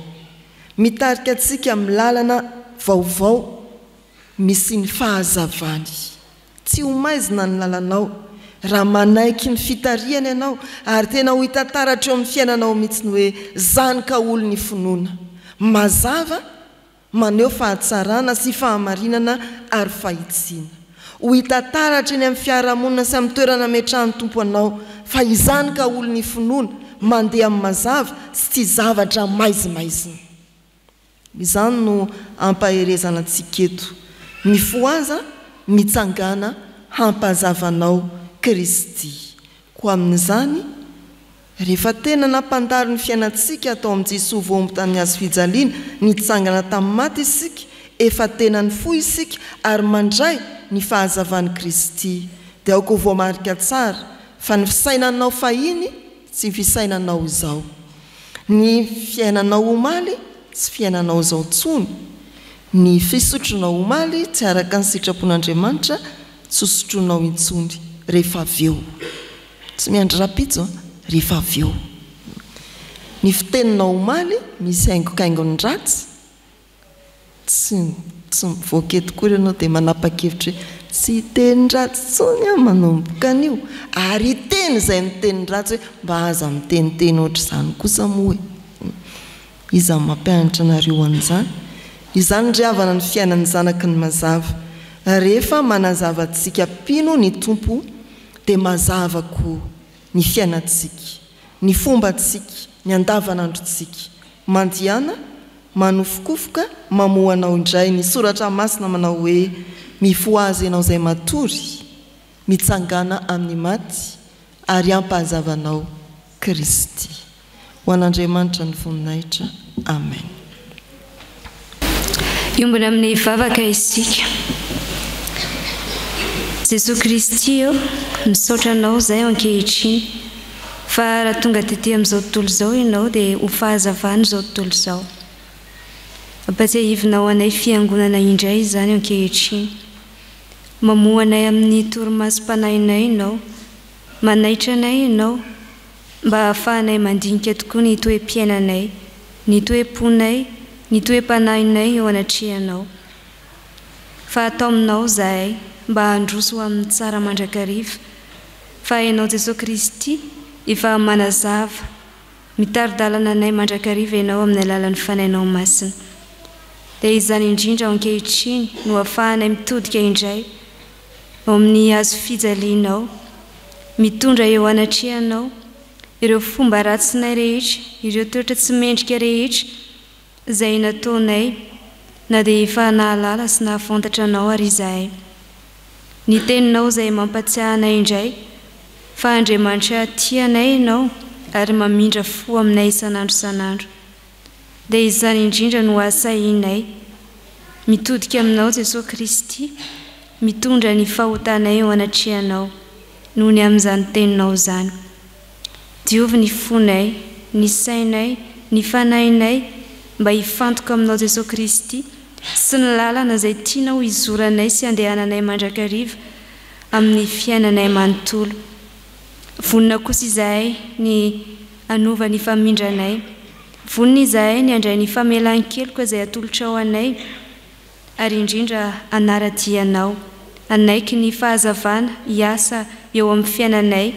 mitarika antsika amin'ny lalana vaovao misy ny fahazavany. Tsy ho maizina ny lalanao raha manaiky ny fitariana ianao ary tena ho hitantaratra eo amin'ny fiainanao mihitsy ny hoe zanika olo ny finoana. Mazava maneho fahatsarana sy fahamarinana ary fahitsiana. Ho hitantaratra eny amin'ny fiarahamonina sy amin'ny toerana metrahany Tompo anao fa izanika olo ny finoana mandeha amin'ny mazava sy tsy zavatra maizimaizina. Izany no ampaherezana antsika eto. Mifoaza mitsangana hampazavanao Kristy. Ko amin'izany rehefa tena nampandalo ny fiainantsika atao amin'ny Jesosy vao tany azo fijaliana nitsangana tamin'ny maty isika, efa tena ny fo isika ary mandray ny fahazavan'i Kristy. Dia aoko voamarika tsara fa ny fisainanao fahiny tsy fisainanao izao. Ny fiainanao omaly tsy fiainanao izao tsony. Ny fisotronao omaly tsy araka ny sitrapon'Andriamanitra tsy sotroinao intsony rehefa avy eo. Tsy miandry rapitso rehefa avy eo. Ny fiteninao omaly misy haingokaingony ratsy tsy mivoaka eto koa ianao dia manapa-kevitra hoe tsy teny ratsy tsony manomboka an'io ary teny izay miteny ratsy hoe mba aza miteniteny ohatra izany kosa moa iza mampianatra anareo an'izany. Izany ry havana ny fiainan'ny zanaky ny mazava. Rehefa manazavantsika pino ny Tompo dia mazavako ny fiainantsika, ny fombantsika, ny andavanandrontsika. Mandiana, manofokofoka, mamohanao indray. Ny soratra masina manao hoe mifoazy ianao izay matory, mitsangana amin'ny maty ary ampahazavanao Kristy. Ho an'Andriamanitra ny voninahitra. Amen. Iombona amin'ny vavaka isika. Jesosy Kristy misaotra anao zay ankehitriny fa raha tonga tetỳ amin'izao tontolo izao ianao dia ho fahazavana izao tontolo izao. Ampatsiahivinao anay fiangonana indray izany ankehitriny. Mamoha anay amin'ny torimasom-panahinay ianao, manaitra anay ianao mba hahafahanay mandinika tokoa ny toe-piainanay, ny toe-ponay, ny toe-panahinay eo anatrehanao. Fa atao aminao zahay mba handroso amin'ny tsara mandrakariva fa hainao Jesosy Kristy efa manazava mitari-dalana anay mandrakariva ianao amin'ny alalan'ny fanainao masina. Dia izany indrindra ankehitriny no hahafahanay mitodika indray ao amin'ny hazo fijalianao, mitondra eo anatrehanao ireo fomba ratsinay rehetra, ireo toetra tsy mendrika rehetra izay nataonay na dia efa nahalala sy nahafantatra anao ary izahay. Ny teninao izay mampatsiahy anay indray fa Andriamanitra tianay ianao ary mamindra fo aminay isanandro isanandro. Dia izany indrindra no asahinay mitodika aminao Jesosy Kristy, mitondra ny fahotanay eo anatrehanao noho ny amin'izany teninao izany. Diovy ny fonay, ny sainay, ny fanahinay mba hifantoka aminao Jesosy Kristy sy ny lalana izay tianao hizoranay sy andehananay mandrakariva amin'ny fiainanay manontolo. Vonina kosa izahay ny anova ny famindranay, vonina izahay ny andray ny famelan-keloka izay atolotra ao anay ary indrindra anara-dianao, anaiky ny fahazavana hiasa eo amin'ny fiainanay,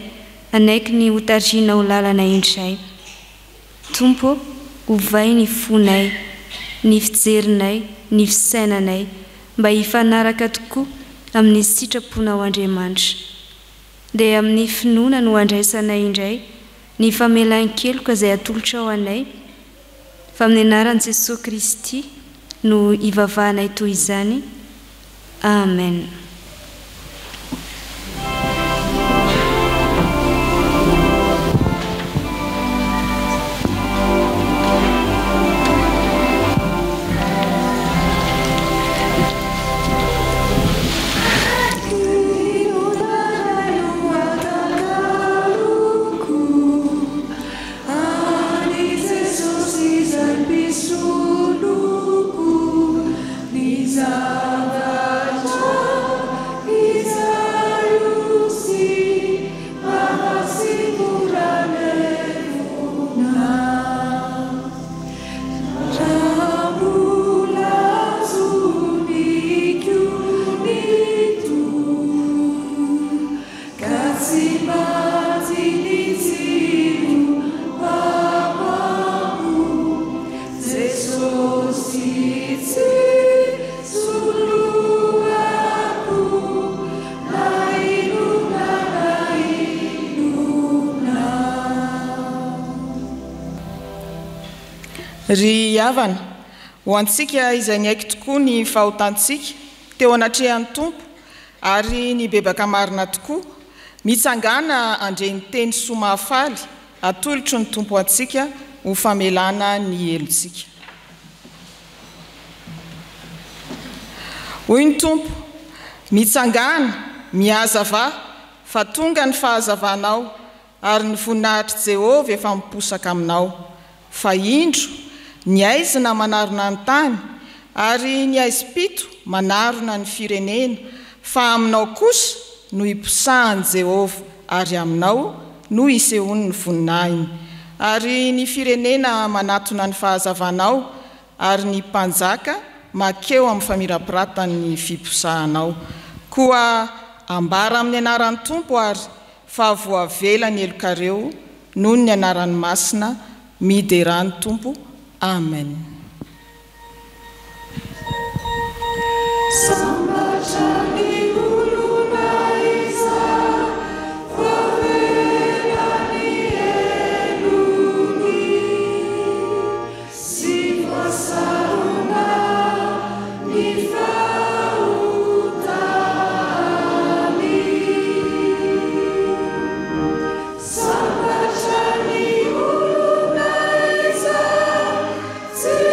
anaiky ny hotarginao lalana indray. tompo ovay ny fonay ny fijerinay ny fisainanay mba hifanaraka tokoa amin'ny sitraponao Andriamanitra dia amin'ny finoana no andraisanay indray ny famelan-keloka izay atolotra ao anay fa amin'ny anaran'i Jesosy Kristy no ivavahanay toy izany. Amen. Ry havana, ho antsika izay niaiky tokoa ny fahotantsika teo anatrehan'ny Tompo ary ny bebaka marina tokoa, mitsangana andre ny teny somafaly atolotro ny Tompo antsika ho famelana ny helontsika. Hoy ny Tompo, mitsangana, miazava fa tonga ny fahazavanao ary ny voninahitry Jehovah efa miposaka aminao, fa indro ny aizina manarona ny tany ary ny aizipito manarona ny firenena, fa aminao kosa no iposahany Jehovah ary aminao no isehony ny voninahiny, ary ny firenena manatona ny fahazavanao ary ny mpanjaka makeo amin'ny famirapiratany ny fiposahanao. Koa ambara amin'ny anaran'ny Tompo ary fa voavela ny elokareo noho ny anaran'ny masina miderany Tompo. Amen. See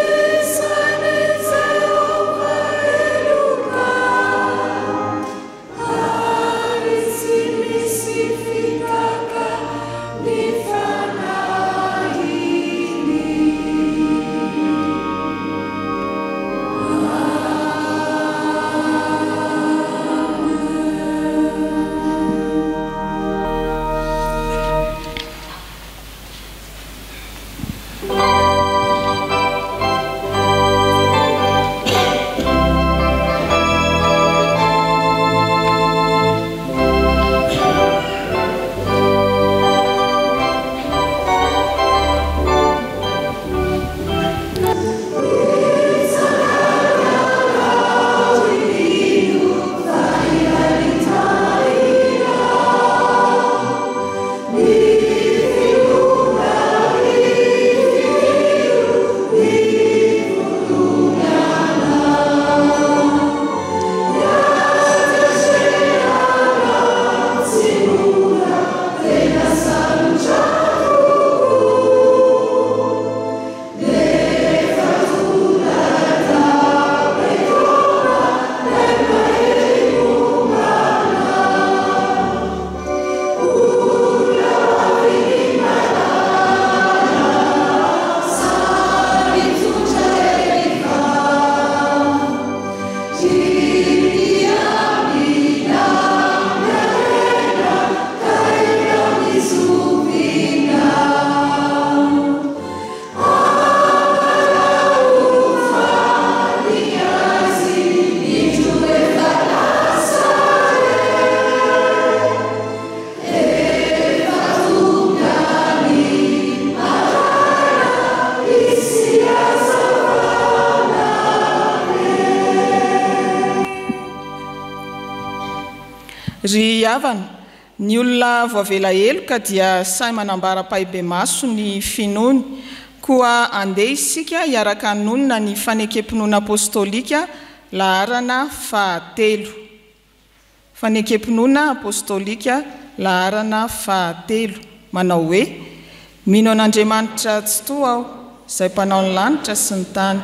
ry havana ny olona voavela eloka dia say manambara-pahibe maso ny finoany koa andeha isika hiaraka nonina ny fanekempinoana apôstôlika laharana fahatelo fanekempinoana apôstôlika laharana fahatelo manao hoe mino an'Andriamanitra tsy toa aho izay mpanao ny lanitra sy ny tany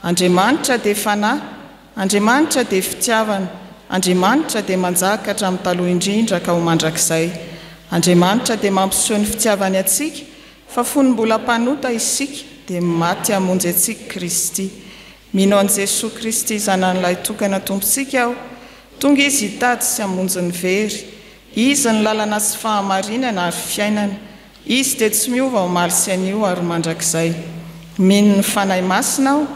Andriamanitra dia fanahy Andriamanitra dia fitiavana Andriamanitra dia manjaka hatramin'ny taloha indrindra ka ho mandrakizay Andriamanitra dia mampiseho ny fitiavany atsika fa fony mbola mpanota isika dia maty hamonjy antsika Kristy mino an' Jesosy Kristy zanan'ilay tokana tompontsika aho tonga izy hitady sy hamonjy ny very izy ny lalana sy fahamarinana ary fiainana izy dia tsy miova omaly sy anio ary mandrakizay mino ny fanahy masina aho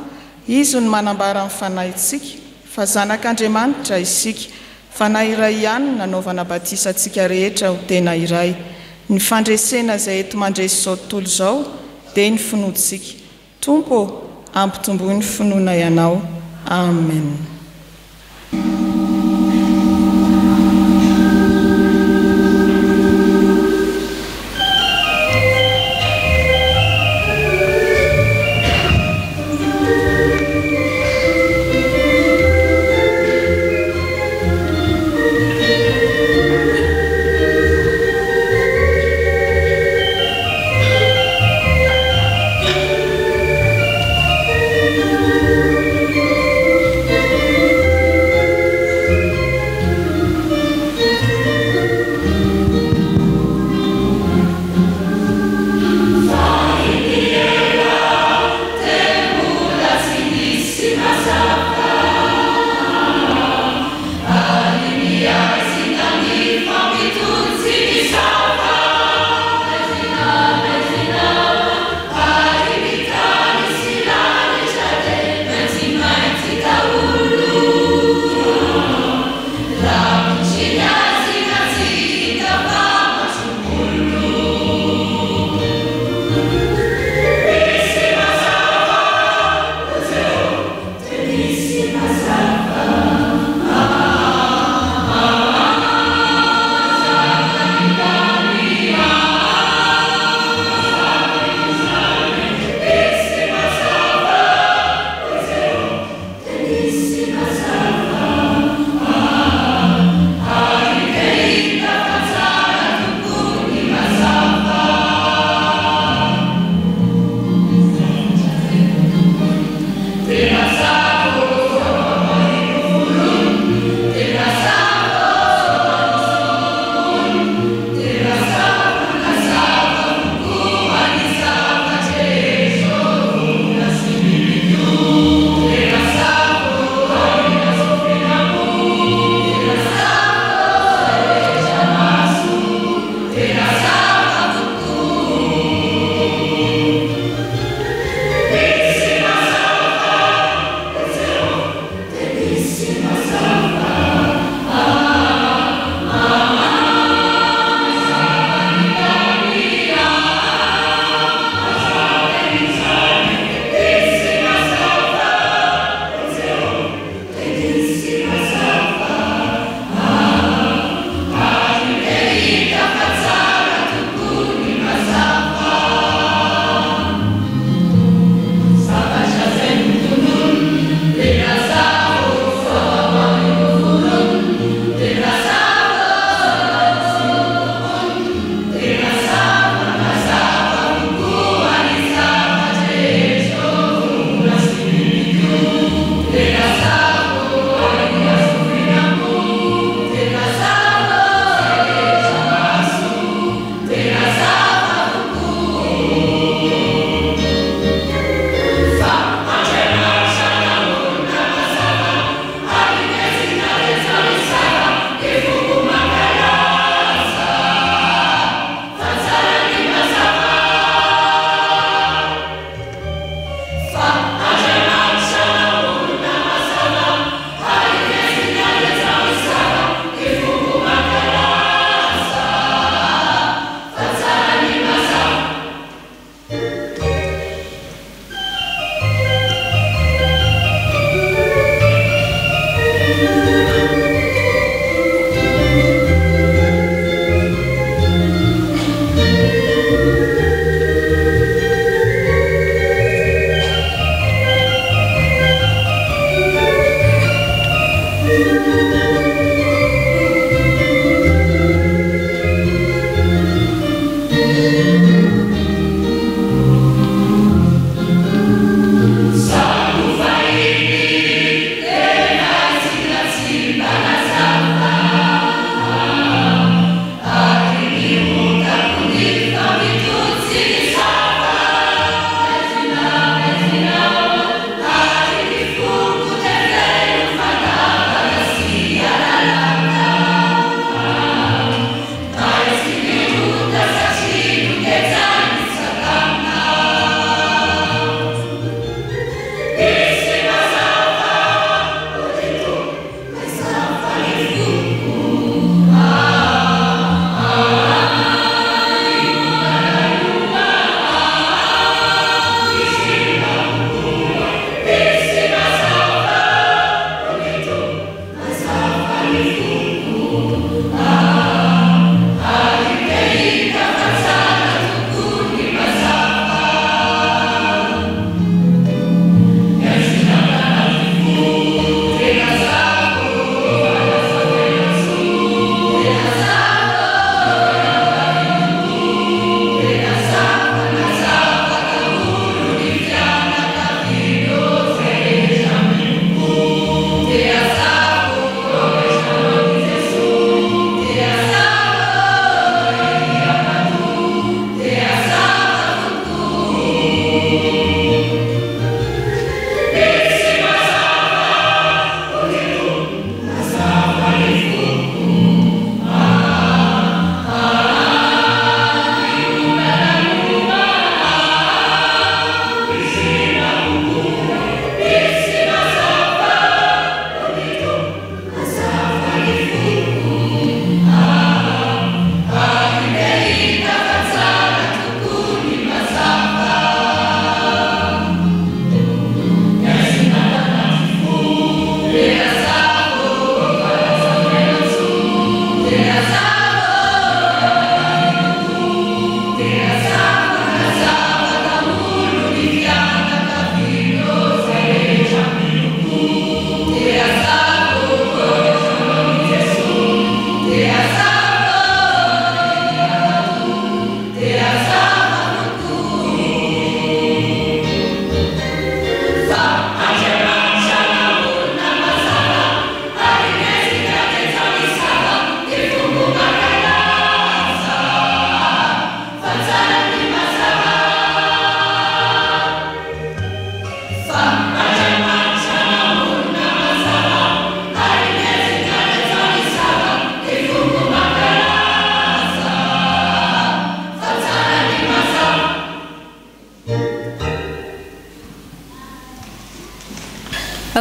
izy ny manambara ny fanahintsika fa zanak'Andriamanitra isika fanahy iray ihany nanaovana batisa antsika rehetra ho tena iray ny fandresena izay eto mandresy izao tontolo izao dia ny finoantsika tompo ampitomboy ny finoana ianao amen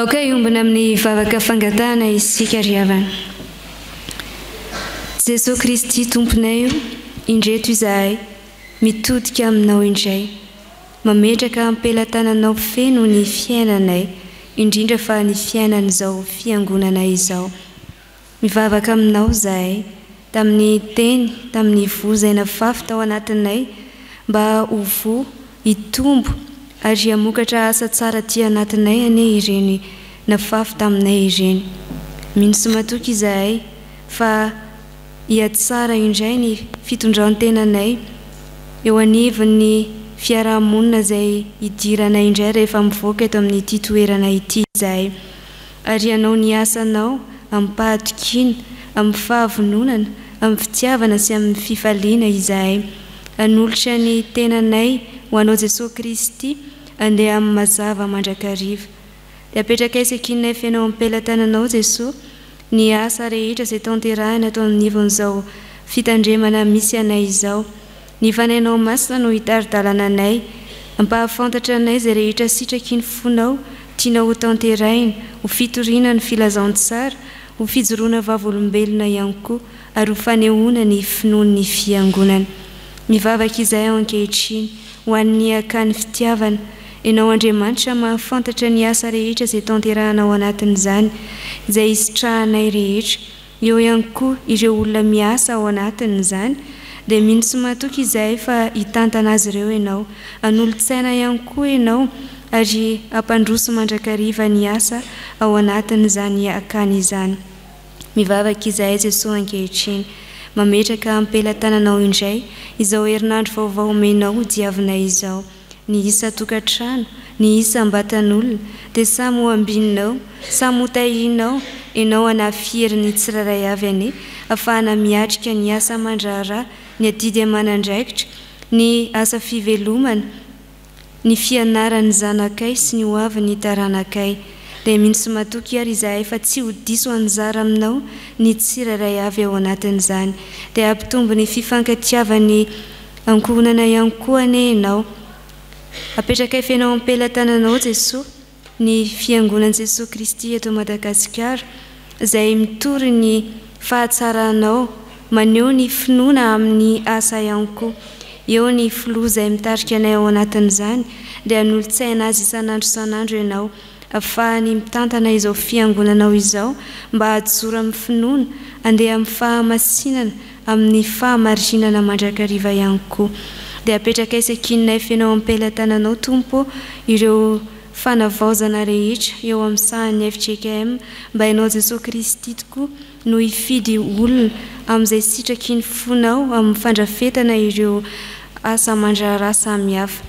vahoaka iombona amin'ny vavaka fangatahana isika riavana. Jesosy Kristy tomponay io indreto izahay mitodika aminao indray, mametraka ampelatananao feno ny fiainanay, indrindra fa ny fiainan'izao fiangonanay izao. Mivavaka aminao izahay tamin'ny teny, tamin'ny voa nafafy tao anatinay, mba ho voa hitombo ary hamokatra asa tsara ty anatinay ane ireny nafafy taminay ireny. Mino sy matoky izahay fa hiatsara indray ny fitondran-tenanay eo anivon'ny fiarahamonina izay hidiranay indray rehefa mivoaka eto amin'ny ity toerana ity izahay, ary ianao ny asanao amin'ny pahatokina, amin'ny fahavononana, amin'ny fitiavana sy amin'ny fifaliana izahay. Hanolotra ny tenanay ho anao Jesosy Kristy andeha amin'ny mazava mandrakariva. Dia apetraka isakinay fenao ampelatananao Jesosy ny asa rehetra izay tanterahina atao amin'n'ivon'izao fitandremana misy anay izao. Ny fanainao masina no hitaridalana anay, ampahafantatra anay izay rehetra sitraky ny fonao tianao ho tanteraina, ho fitoriana ny filazantsara, ho fijoroana vavolombelona ihany koa, ary ho fanehoana ny finoan'ny fiangonana. Mivavaka izahay ankehitriny ho an'ny akany fitiavana, ianao Andriamanitra mahafantatra ny asa rehetra izay tanterahanao anatin'izany, izay isitrahanay rehetra, eo ihany koa ireo olona miasa ao anatin'izany. Dia mino sy matoky izahay fa hitantana azy ireo ianao, hanolo-tsaina ihany koa ianao, ary hampandroso mandrakariva ny asa ao anatin'izany akany izany. Mivavaka izahay Jesosy ankehitriny, mametraka ampelatananao indray izao herinandro vaovao omenao diavinay izao, ny isa tokantrano, ny isa ambatan'olona, dia samy ho ambininao, samy ho tahirinao, ianao hanafiry ny tsiraray avy ane, ahafahana miatrika ny asa mandraharaha, ny adidy amanandraikitra, ny asa fivelomana, ny fianaran'ny zanakay sy ny hoavin'ny taranakay. Dia mino sy matoky ary izahay fa tsy ho diso anjara aminao ny tsiraray avy ao anatin'izany, dia ampitombo ny fifankatiavan'ny ankohonana ihany koa ane ianao. Apetraka fenao ampelatananao Jesosy ny fiangonan'i Jesosy Kristy eto Madagasikara, izay mitory ny fahatsaranao, maneho ny finoana amin'ny asa ihany koa, eo ny filoha izay mitarika anay ao anatin'izany, dia hanolo-tsaina azy isan'andro isan'andro ianao, ahafahany mitantana izao fiangonanao izao mba hajora amin'ny finoana, andeha amin'ny fahamasinana, amin'ny fahamarinana mandrakariva ihany koa. Dia apetraka isakinay fenao ampelatananao Tompo ireo fanavaozana rehetra eo amin'ny sahan'ny FJKM, mba ianao Jesosy Kristy tokoa no hifidy olona amin'izay sitraky ny fonao amin'ny fandrafetana ireo asa mandraharaha samihafa.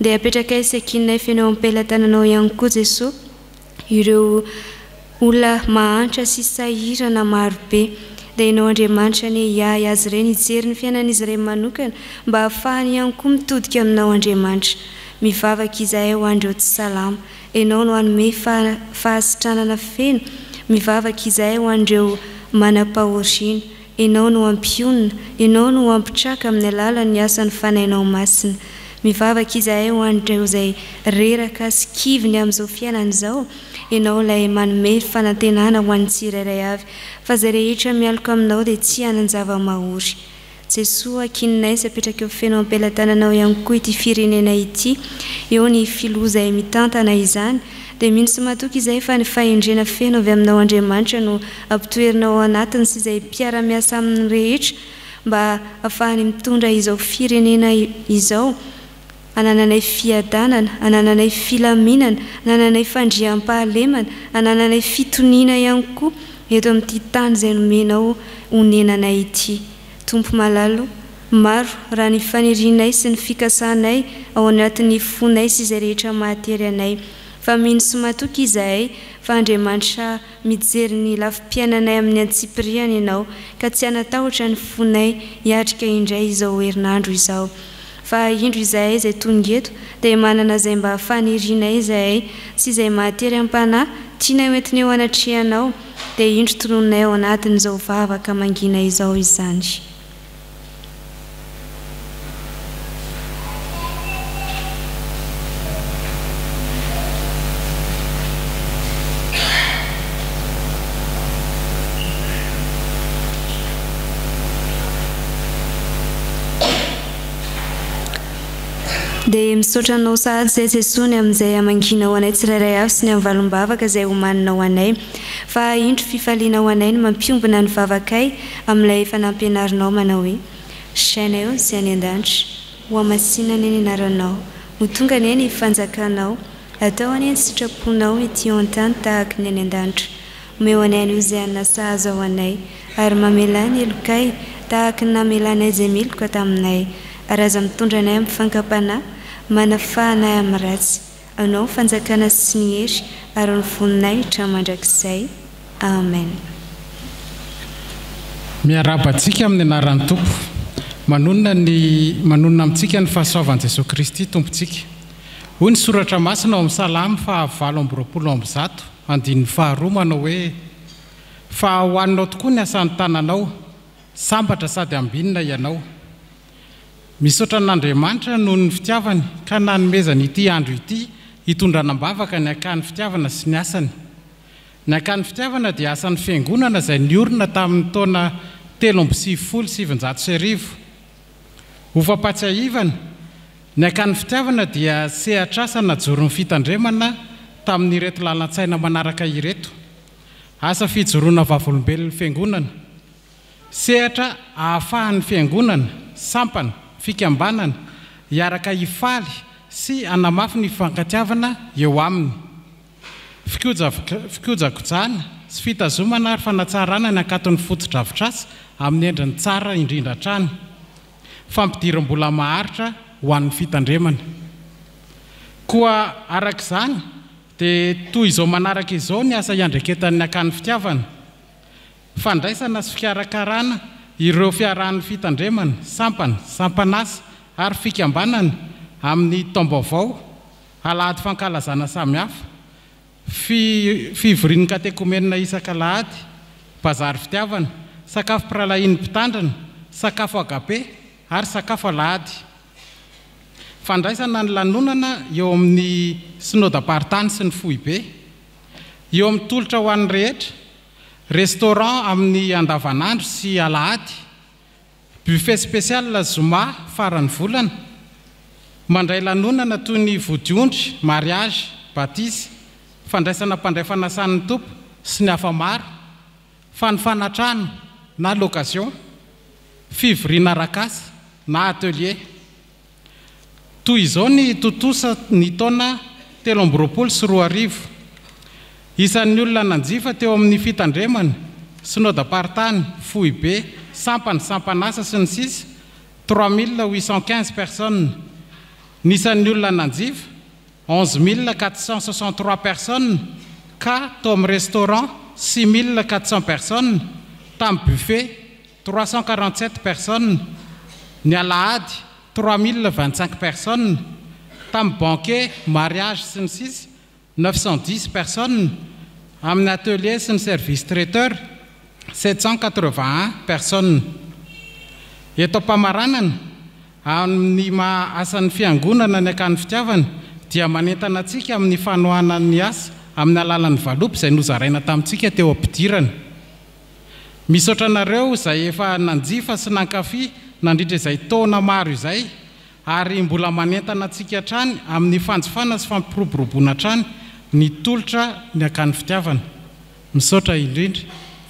Dia apetraka isakinay fenao ampelatananao ihany koa Jesosy ireo olona mahantra sy sahirana marobe, dia ianao Andriamanitra ny hiahy azy ireny, hijery ny fiainan'izy ireny manokana, mba ahafahany ihany koa mitodika aminao Andriamanitra. Mivavaka izahay ho andreo tsy salama, ianao no hanome fahasitranana feno. Mivavaka izahay ho andreo manam-pahoriana, ianao no ampionona, ianao no ampitraka amin'ny alalan'ny asan'ny fanainao masina. Mivavaka izahay ho andreo izay reraka sy kiviny amin'izao fiainan'izao, ianao ilay manome fanantenana ho an'ny tsirairay avy, fa izay rehetra mialoka aminao dia tsy hanan-java-mahory. Jesosy ankininay sy apetraka eo fenao ampelatananao ihany koa ity firenena ity, eo ny filoha izay mitantana izany. Dia mino sy matoky izahay fa ny fahendrena feno avy aminao Andriamanitra no ampitoerinao anatiny sy izay mpiara-miasa amin'ny rehetra, mba ahafahany mitondra izao firenena izao, anananay fiadanana, anananay filaminana, anananay fandriam-pahalemana, anananay fitoniana ihany koa eto amin'ity tany izay nomenao honenanay ity. Tompo malalo, maro raha ny fanirianay sy ny fikasanay ao anatin'ny fonay sy izay rehetra mahatery anay, fa mino sy matoky izahay fa Andriamanitra mijery ny lafim-piainanay amin'ny antsipiriana ianao, ka tsy hanatahotra ny fonay hiatrika indray izao herinandro izao. Fa indro izahay izay tonga eto dia manana izay mba fanirianay izahay sy izay mahatery am-panahy tianay hoentiny eo anatrehanao, dia indro tononay ao anatin'izao vavaka mangina izao izany. dia misaotranao sahady izay jesosy amin'izay amanginao anay tsirairay avy sy ny amin'ny valombavaka izay homaninao anay fa indro fifaliana ho anay no mampiombona ny vavakay amin'ilay efa nampianarinao manao hoe sainay eo izay any an-danitra ho amasinany ny anaranao ho tonga ny ny fanjakanao atao any ny sitraponao ety an-tany tahaka ny any an-danitra omeo anay an'io izay anina sahaza ao anay ary mamela ny elokay tahaka ny namelanay izay miloka taminay ary aza mitondra anay amin'ny fankapana manafahanay amin'ny ratsy anao fanjakana sy ny hery ary ny voninay tramandrakizay amen. Miarabantsika amin'ny anaran'ny Tompo manonona amintsika ny fahasoavan'i Jesosy Kristy tompontsika. Hoy ny soratra masina ao amin'ny Salamy 7:20 andininy 2 manao hoe fa hoaninao tokoa ny asan'ny tananao sambatra sady ambinina ianao. Misaotra n'Andriamanitra noho ny fitiavany ka nanomezany ity andro ity hitondranam-bavaka ny akan'ny fitiavana sy ny asany. Ny akan'ny fitiavana dia asan'ny fiangonana izay niorina tamin'ny taona 3,770. Ho fampatsiahivana, ny akan'ny fitiavana dia sehatra najoro ny fitandremana tamin'ireto lalan-tsaina manaraka ireto. Asa fijoroana vavolombelon'ny fiangonana. Sehatra ahafahan'ny fiangonana, sampana, fikambanana, hiaraka hifaly sy anamafy ny fankatiavana eo aminy. Fikojakojana sy fitazomana ary fanatsarana ny akaton'ny foto-drafitrasa amin'ny endriny tsara indrindra hatrany. Fampidiram-bola maharitra ho an'ny fitandremana. Koa arak'izany dia toy izao manaraka izao ny asa iandreketan'ny akan'ny fitiavana. Fandraisana sy fikarakarana ireo fiarahan'ny fitandremana, sampana, sampanasa ary fikambanana amin'ny taom-baovao, alahady fankalazana samihafa, fivorian'ny katekomenina isan-kalahady, bazary fitiavana, sakafo piralahin'ny mpitandrana, sakafo agape ary sakafo alahady. Fandraisana ny lanonana eo amin'ny synodam-paritany sy ny foibe, eo amin'ny tolotra ho an'ny rehetra, restaurant amin'ny andavanandro sy alahady, buffet spécial zoma farany volana, mandray lanonana toy ny vodiondry, mariage, baptise, fandraisana mpandray fanasan'ny tompo sy ny hafa maro, fanifanatrano na l'occasion, fivoriana rakasa na atelier. Toy izao ny totosa ny taona 2024. Isan'ny olona nanjifa teo amin'ny fitandremana, synodam-paritany, foibe, sampana, sampanasa sy ny sisa 3815 personnes. Nisan'ny olona nanjifa 11463 personnes ka tao amin'ny restaurant 6400 personnes, tamin'ny buffet 347 personnes, ny alahady 3025 personnes, tamin'ny banquet, mariage sy ny sisa 910 personnes, amin'ny atelier sy ny service traiteur 781 personnes. Eto am-pamaranana amin'ny asan'ny fiangonana ny akan'ny fitiavana dia manentana antsika amin'ny fanohanan'ny asa amin'ny alalan'ny valopy izay nozaraina tamintsika teo am-pidirana. Misaotra anareo izay efa nanjifa sy nankafy nandritra izay taona maro izay ary mbola manentana antsika hatrany amin'ny fanjifana sy fampiroboroboana hatrany ny tolotra ny akan'ny fitiavana. Misaotra indrindra,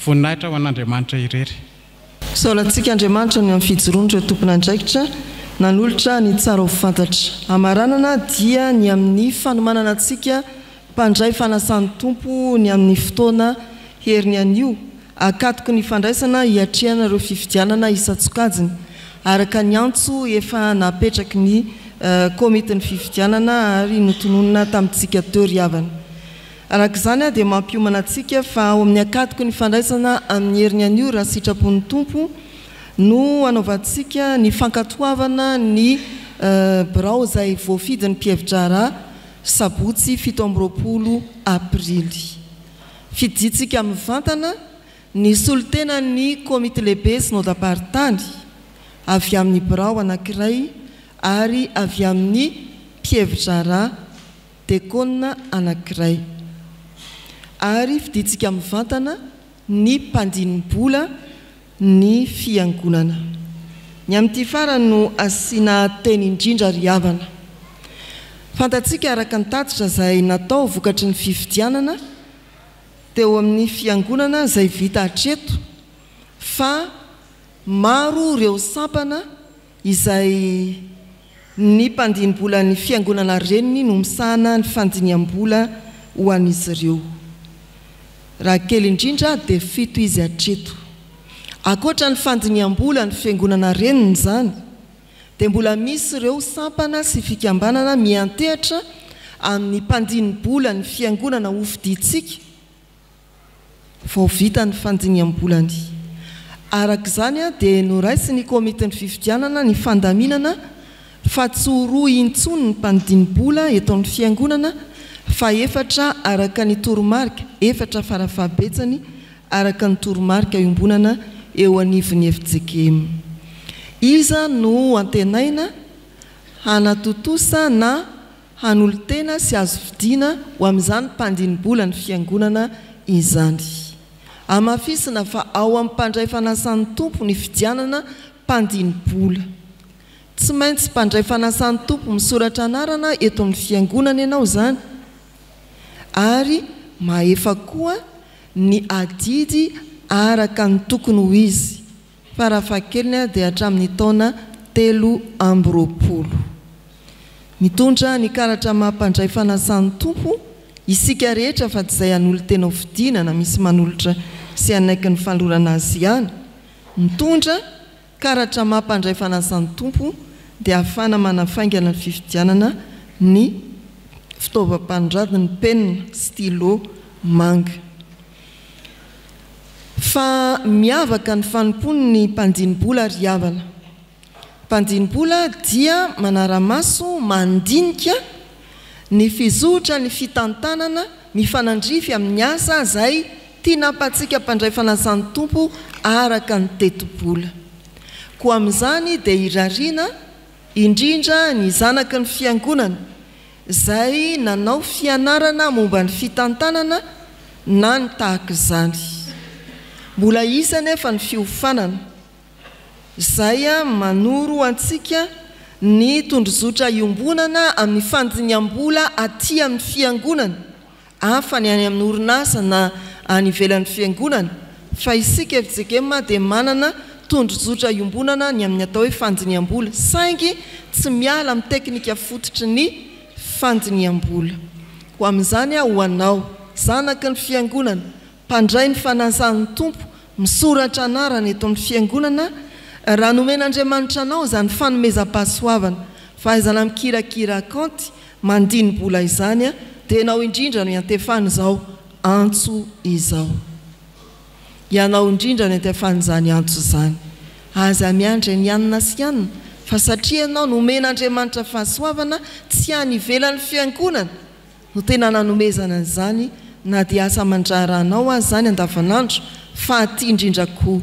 voninahitra ho an'Andriamanitra irery. Saolantsika Andriamanitra ny amin'ny fijoroan'ireo tompon'andraikitra nanolotra ny tsara ho fantatra. Amaranana dia ny amin'ny fanomanana antsika mpandray fanasan'ny tompo ny amin'ny fotoana heriny anio, akatoko ny fandraisana hiatrehana ireo fifidianana isan-tsokajiny araka ny antso efa napetraky ny komitin'ny fifidianana ary notononina tamintsika teo ry havana. Arak'izany dia mampiomana antsika fa ao amin'ny akatoko ny fandraisana amin'ny heriny anio raha sitrapon'ny tompo no anaovantsika ny fankatoavana ny birao izay voafidin'ny mpihevidrara sabotsy 17 aprily. Fiditsika amin'ny vantana ny solotena ny komite lehibe synodam-paritany avy amin'ny birao anankiray ary avy amin'ny mpihevidrara dekona anankiray. Ary fiditsika amin'ny vantana ny mpandinin-bola ny fiangonana. Ny amin'ity farany no asiana teny indrindra ry havana. fantatsika araka ny tatitra izay natao vokatry ny fifidianana teo amin'ny fiangonana izay vita hatreto fa maro ireo sampana izay ny mpandini-bola ny fiangonana reniny no misahana ny fandiniam-bola ho an'izy ireo. Raha kely indrindra dia 7 izy hatreto. Akoatra ny fandiniam-bola ny fiangonana reniny izany dia mbola misy ireo sampana sy fikambanana miantehatra amin'ny mpandini-bola ny fiangonana hofidintsika vao vita ny fandiniam-bolany. Arak'izany dia noraisy ny komite ny fifidianana ny fandaminana fa tsy ho roa intsony ny mpandini-bola eto amin'ny fiangonana fa 4 araka ny toromarika, 4 farafabetsany araka ny toromarika iombonana eo anivon'ny FJKM. Iza no antenaina hanatotosa na hanolo-tena sy azo fidiana ho amin'izany mpandini-bola ny fiangonana izany. Amafisina fa ao amin'ny mpandray fanasan'ny tompo ny fidianana mpandini-bola. Tsy maintsy mpandray fanasan'ny tompo misoratra anarana eto amin'ny fiangonana ianao zany, ary maefa koa ny adidy araka ny tokony ho izy. Farafahakeliny dia hatramin'ny taona 3 mitondra ny karatra mampandray fanasan'ny tompo isika rehetra fa tsy izay hanolo tena ho fidinana misy manolotra sy anaiky ny falorana azy ihany. Mitondra karatra mampandray fanasan'ny tompo dia ahafana manafaingana ny fifidianana ny fitaovam-panoratana, ny penina, stylo, manga. Fa miavaka ny fanompony ny mpandini-bola ary havana. Mpandini-bola dia manara-maso mandinika ny fizotra ny fitantanana mifanandrify amin'ny asa izay tiana ampatsika mpandray fanasan'ny tompo araka ny teti-bola. Koa amin'izany dia irariana indrindra ny zanaky ny fiangonana izay nanao fianarana momba ny fitantanana na ny tahaka izany. Mbola isa nefa ny fiofanana izay manoro antsika ny tondrozotra iombonana amin'ny fandiniam-bola aty amin'ny fiangonana, hafa ny any amin'ny orinasa na any ivelan'ny fiangonana, fa isika FJKM dia manana tondrozotra iombonana ny amin'ny atao hoe fandiniam-bola, saingy tsy miala amin'ny teknika fototry ny fandiniam-bola. Ho amin'izany ho anao zanaky ny fiangonana, mpandray ny fanasan'ny tompo, misoratra anarana eto amin'ny fiangonana, raha nomen'Andriamanitra anao izany fanomezam-pahasoavana, fahaizana mikirakira kanty mandini-bola izany dia ianao indrindra no iantefana izao antso izao. Ianao indrindra no iantefana izany antso izany. Aza miandry ny anina sy anina, fa satria ianao nomen'Andriamanitra fahasoavana tsy any ivelan'ny fiangonana no tena nanomezana izany, na dia asa mandraranao azy zany andavanandro, fa aty indrindra koa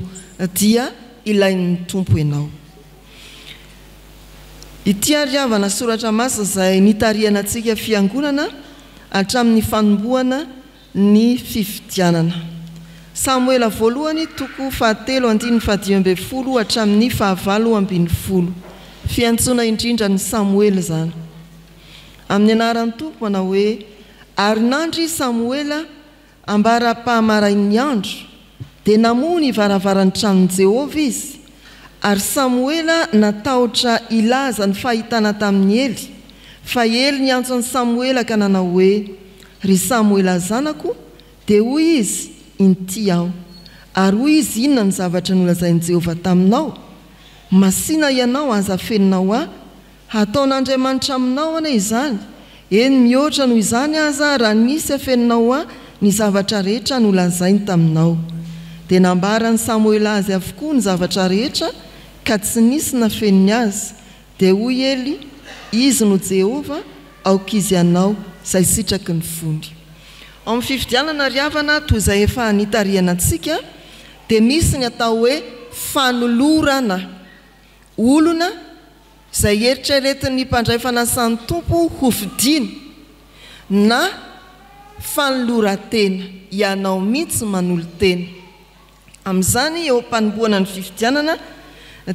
dia ilain'ny tompo ianao. Ity ariavana soratra masina izay nitariana antsika fiangonana hatramin'ny fanombohana ny fifidianana. Samuela voalohany 7:15 hatramin'ny 9:20. Fiantsona indrindra ny Samuela zany. Amin'ny anaran'ny tompo manao hoe: ary nandry Samuela ambara-pahamarain'ny andro dia namoa ny varavaran'ny tranon'i Jehovah izy, ary Samuela natahotra ilaza ny fahitana tamin'ny Eli. Fa Eli niantso an'i Samuela ka nanao hoe: ry Samuela zanako, dia hoy izy, inty aho. Ary hoy izy, inona ny zavatra nolazain'i Jehovah taminao? Masina ianao azafeninao aho, hataon'Andriamanitra aminao ane izany. Eny mihoatra noho izany aza raha nisy afeninao aho ny zavatra rehetra nolazainy taminao. Dia nambaran'i Samuela azy avokoa ny zavatra rehetra ka tsy nisy nafeniny azy. Dia hoy Eli, izy no Jehovah, aoka izy ianao izay sitraky ny fony. Ao amin'ny fifidianana riavana toy izay efa nitariana antsika dia misy ny atao hoe fanolorana. Olona izay eritreretin'ny mpandray fanasan'ny tompo ho fidina na fanoloran-tena, ianao mihitsy manolo-tena. Amin'izany eo mpanombohana ny fifidianana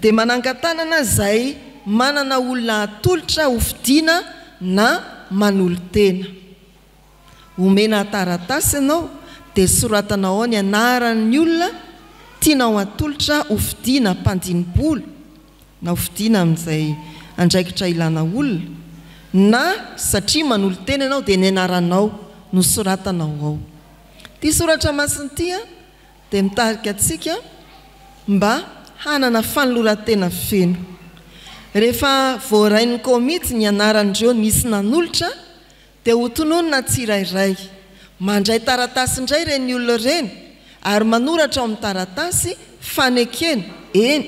dia manangan-tanana izay manana olona atolotra ho fidina na manolo tena omena taratasy ianao dia soratanao ao ny anaran'ny olona tianao atolotra hofidiana mpandinimbolo na hofidiana amin'izay andraikitra ilana olona na satria manolo tena ianao dia ny anaranao no soratanao ao. Ty soratra masiny tia dia mitarika antsika mba hanana fanoloran-tena feno. Rehefa voarain'ny komity ny anaran'ireo nisy nanolotra dia ho tononona tsirairay mandray taratasy indray ireny olona ireny ary manoratra ao amin'ny taratasy fanekena eny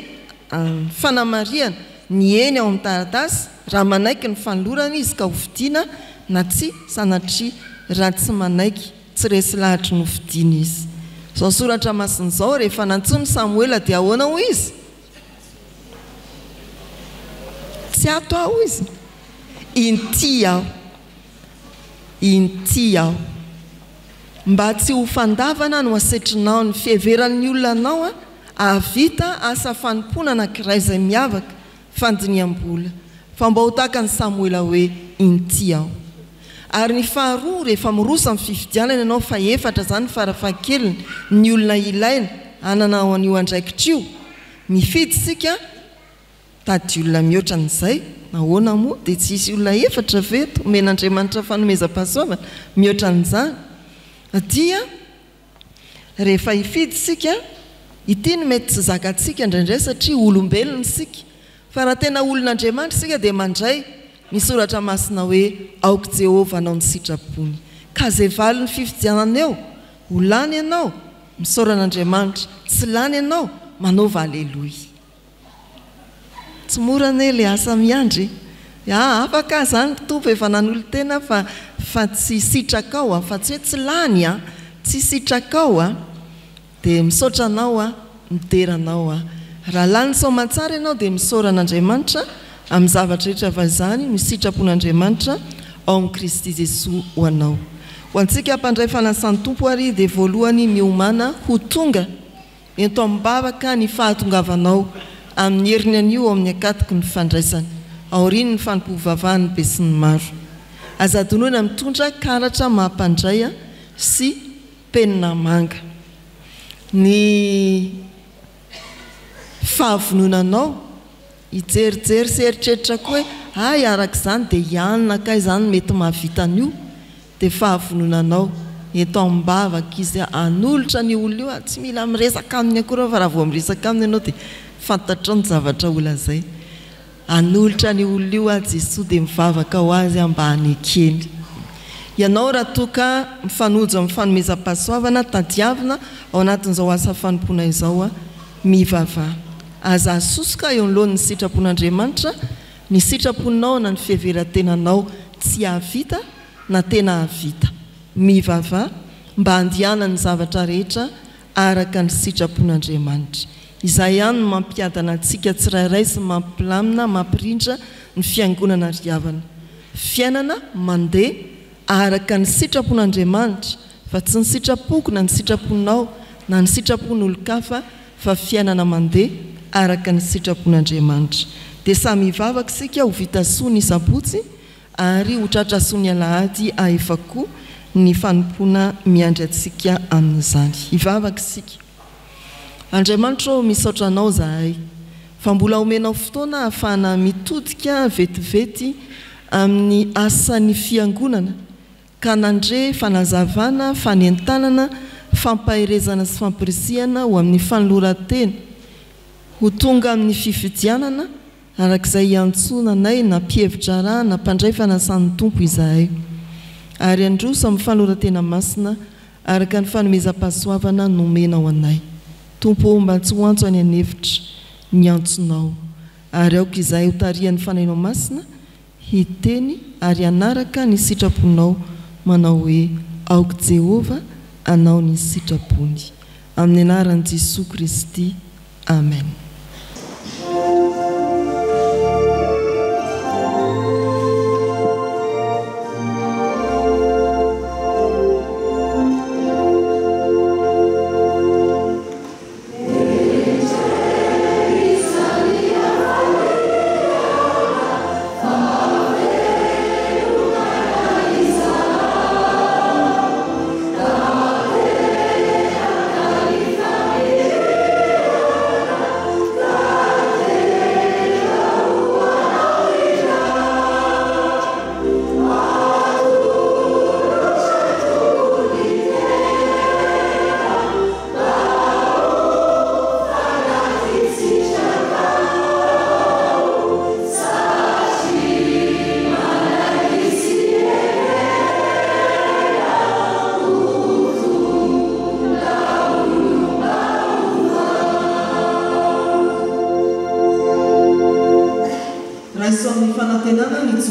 fanamariana ny eny ao amin'ny taratasy raha manaiky ny fanolorana izy ka hofidiana na tsy sanatria raha tsy manaiky tsy resy lahatra ny hofidiana izy. Zao soratra masin'izao rehefa nantsony Samuela dia ahoana ho izy? Tsy ato aho izy inty aho mba tsy ho fandavana no asetrinao ny fiheveran'ny olona anao ahavita asa fanompona anankiray izay miavaka fandiniam-bola fa mba ho tahaka ny Samuela hoe inty aho. Ary ny faharoa rehefa mirosa amin'ny fifidianana ianao fa efatra zany farafahakeliny ny olona ilaina anana ao an'io andraikitra io mifidy sika tady olona mihoatra n'izay nahoana moa dia tsy isy olona efatra veto omen'Andriamanitra fanomezam-pahasoavana mihoatra n'izany dia rehefa hifidy sika ity ny mety tsy zakantsika indraindray satria olombelona sika fa raha tena olon'Andriamanitra sika dia mandray ny soratra masina hoe aoka Jehova anao ny sitrapony ka zay valo ny fifidianana eo ho lany ianao misoran'Andriamanitra tsy lany ianao manaova aleloia. Tsy morana ilay asa miandry afaka zany tompo efa nanolo tena fa tsy sitraka ao fa tsy hoe tsy lany tsy sitraka ao dia misaotra anao mideranao raha lany somatsara ianao dia misoran'Andriamanitra amin'ny zavatra rehetra vazany ny sitrapon'Andriamanitra ao amin'ny Kristy Jesosy ho anao. Ho antsika mpandray fanasan'ny tompo ary dia voalohany miomana ho tonga ento amin'ny-bavaka ny fahatongavanao amin'ny heriny anio ao amin'ny akatoko ny fandraisany aoriny ny fanompovavahany be sy ny maro azadonoina mitondra karatra mahampandray sy penina manga. Ny fahavononanao hijerijery sy eritreritra koa hoe araka izany dia ianona kay zany mety mahavita an'io dia fahavononanao eto amin'ny-bavaka izy anolotra ny olona io tsy mila miresaka aminy akory fa raha vao miresaka aminy ianao dia fantatrao ny zavatra olazay anolotra ny olona io Jesosy dia mivavaka ho azy mba hanekeny. Ianao raha toka mifanojo amin'ny fanomezam-pahasoavana tadiavina ao anatin'izao asa fanompoana izao mivavaha aza asosoka eo anoloan'ny sitrapon'Andriamanitra ny sitraponao na ny fiheveran-tenanao tsy havita na tena havita mivavaha mba handiana ny zavatra rehetra araka ny sitrapon'Andriamanitra. Izay ihany no mampiadana antsika tsirairay sy mampilamina mampirindra ny fiangonana riavana fiainana mandeha araka ny sitrapon'Andriamanitra fa tsy ny sitrapoko na ny sitraponao na ny sitrapon'olon-kafa fa fiainana mandeha araka ny sitrapon'Andriamanitra. Dia samy hivavaka sika ho vita soa ny sabotsy ary ho tratra soa ny alahady ahefa-ko ny fanompona miandry antsika amin'izany. Hivavaka sika. Andriamanitra misaotra anao zahay fa mbola omenao fotoana ahafahana mitodika vetivety amin'ny asan'ny fiangonana ka nandre fanazavana fanentanana fampahirezana sy fampirisihana ho amin'ny fanoloran-tena ho tonga amin'ny fifidianana arak'izay iantsonanay na mpihevitra raha na mpandray fanasan'ny tompo izahay ary androso amin'ny fanoloran-tena masina araka ny fanomezam-pahasoavana nomenao anay. Tompo mba tsy ho antso any anevitra ny antsonao ary aoka izahay ho tarihan'ny fanainao masina hiteny ary anaraka ny sitraponao manao hoe aoka Jehova anao ny sitrapony amin'ny anaran'i Jesosy Kristy. Amen.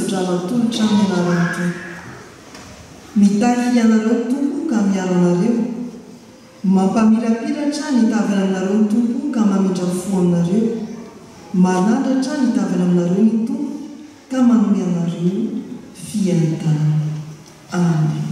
sodrano-tolotra amin'ny anarany tompo mitaky ianareo ny tompo ka miaro anareo mampamirapiratra ny tavana aminareo ny tompo ka mamindra fo aminareo manandratra ny tavana aminareo ny tompo ka manome anareo fiantanana. Amen.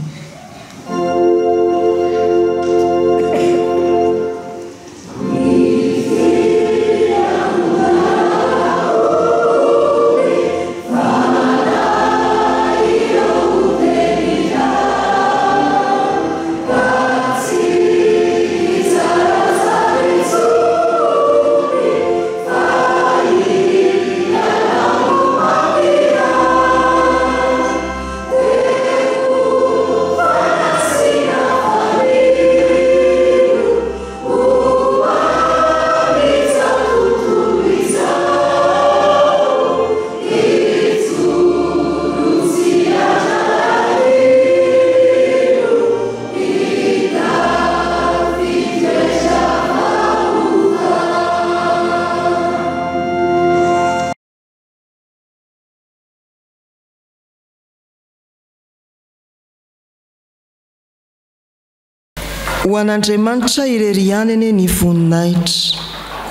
Ho an'Andriamanitra irery ihany ny voninahitra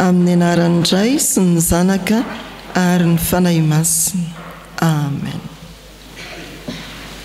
amin'ny anaran'ny Ray sy ny Zanaka ary ny fanahy masina. Amen.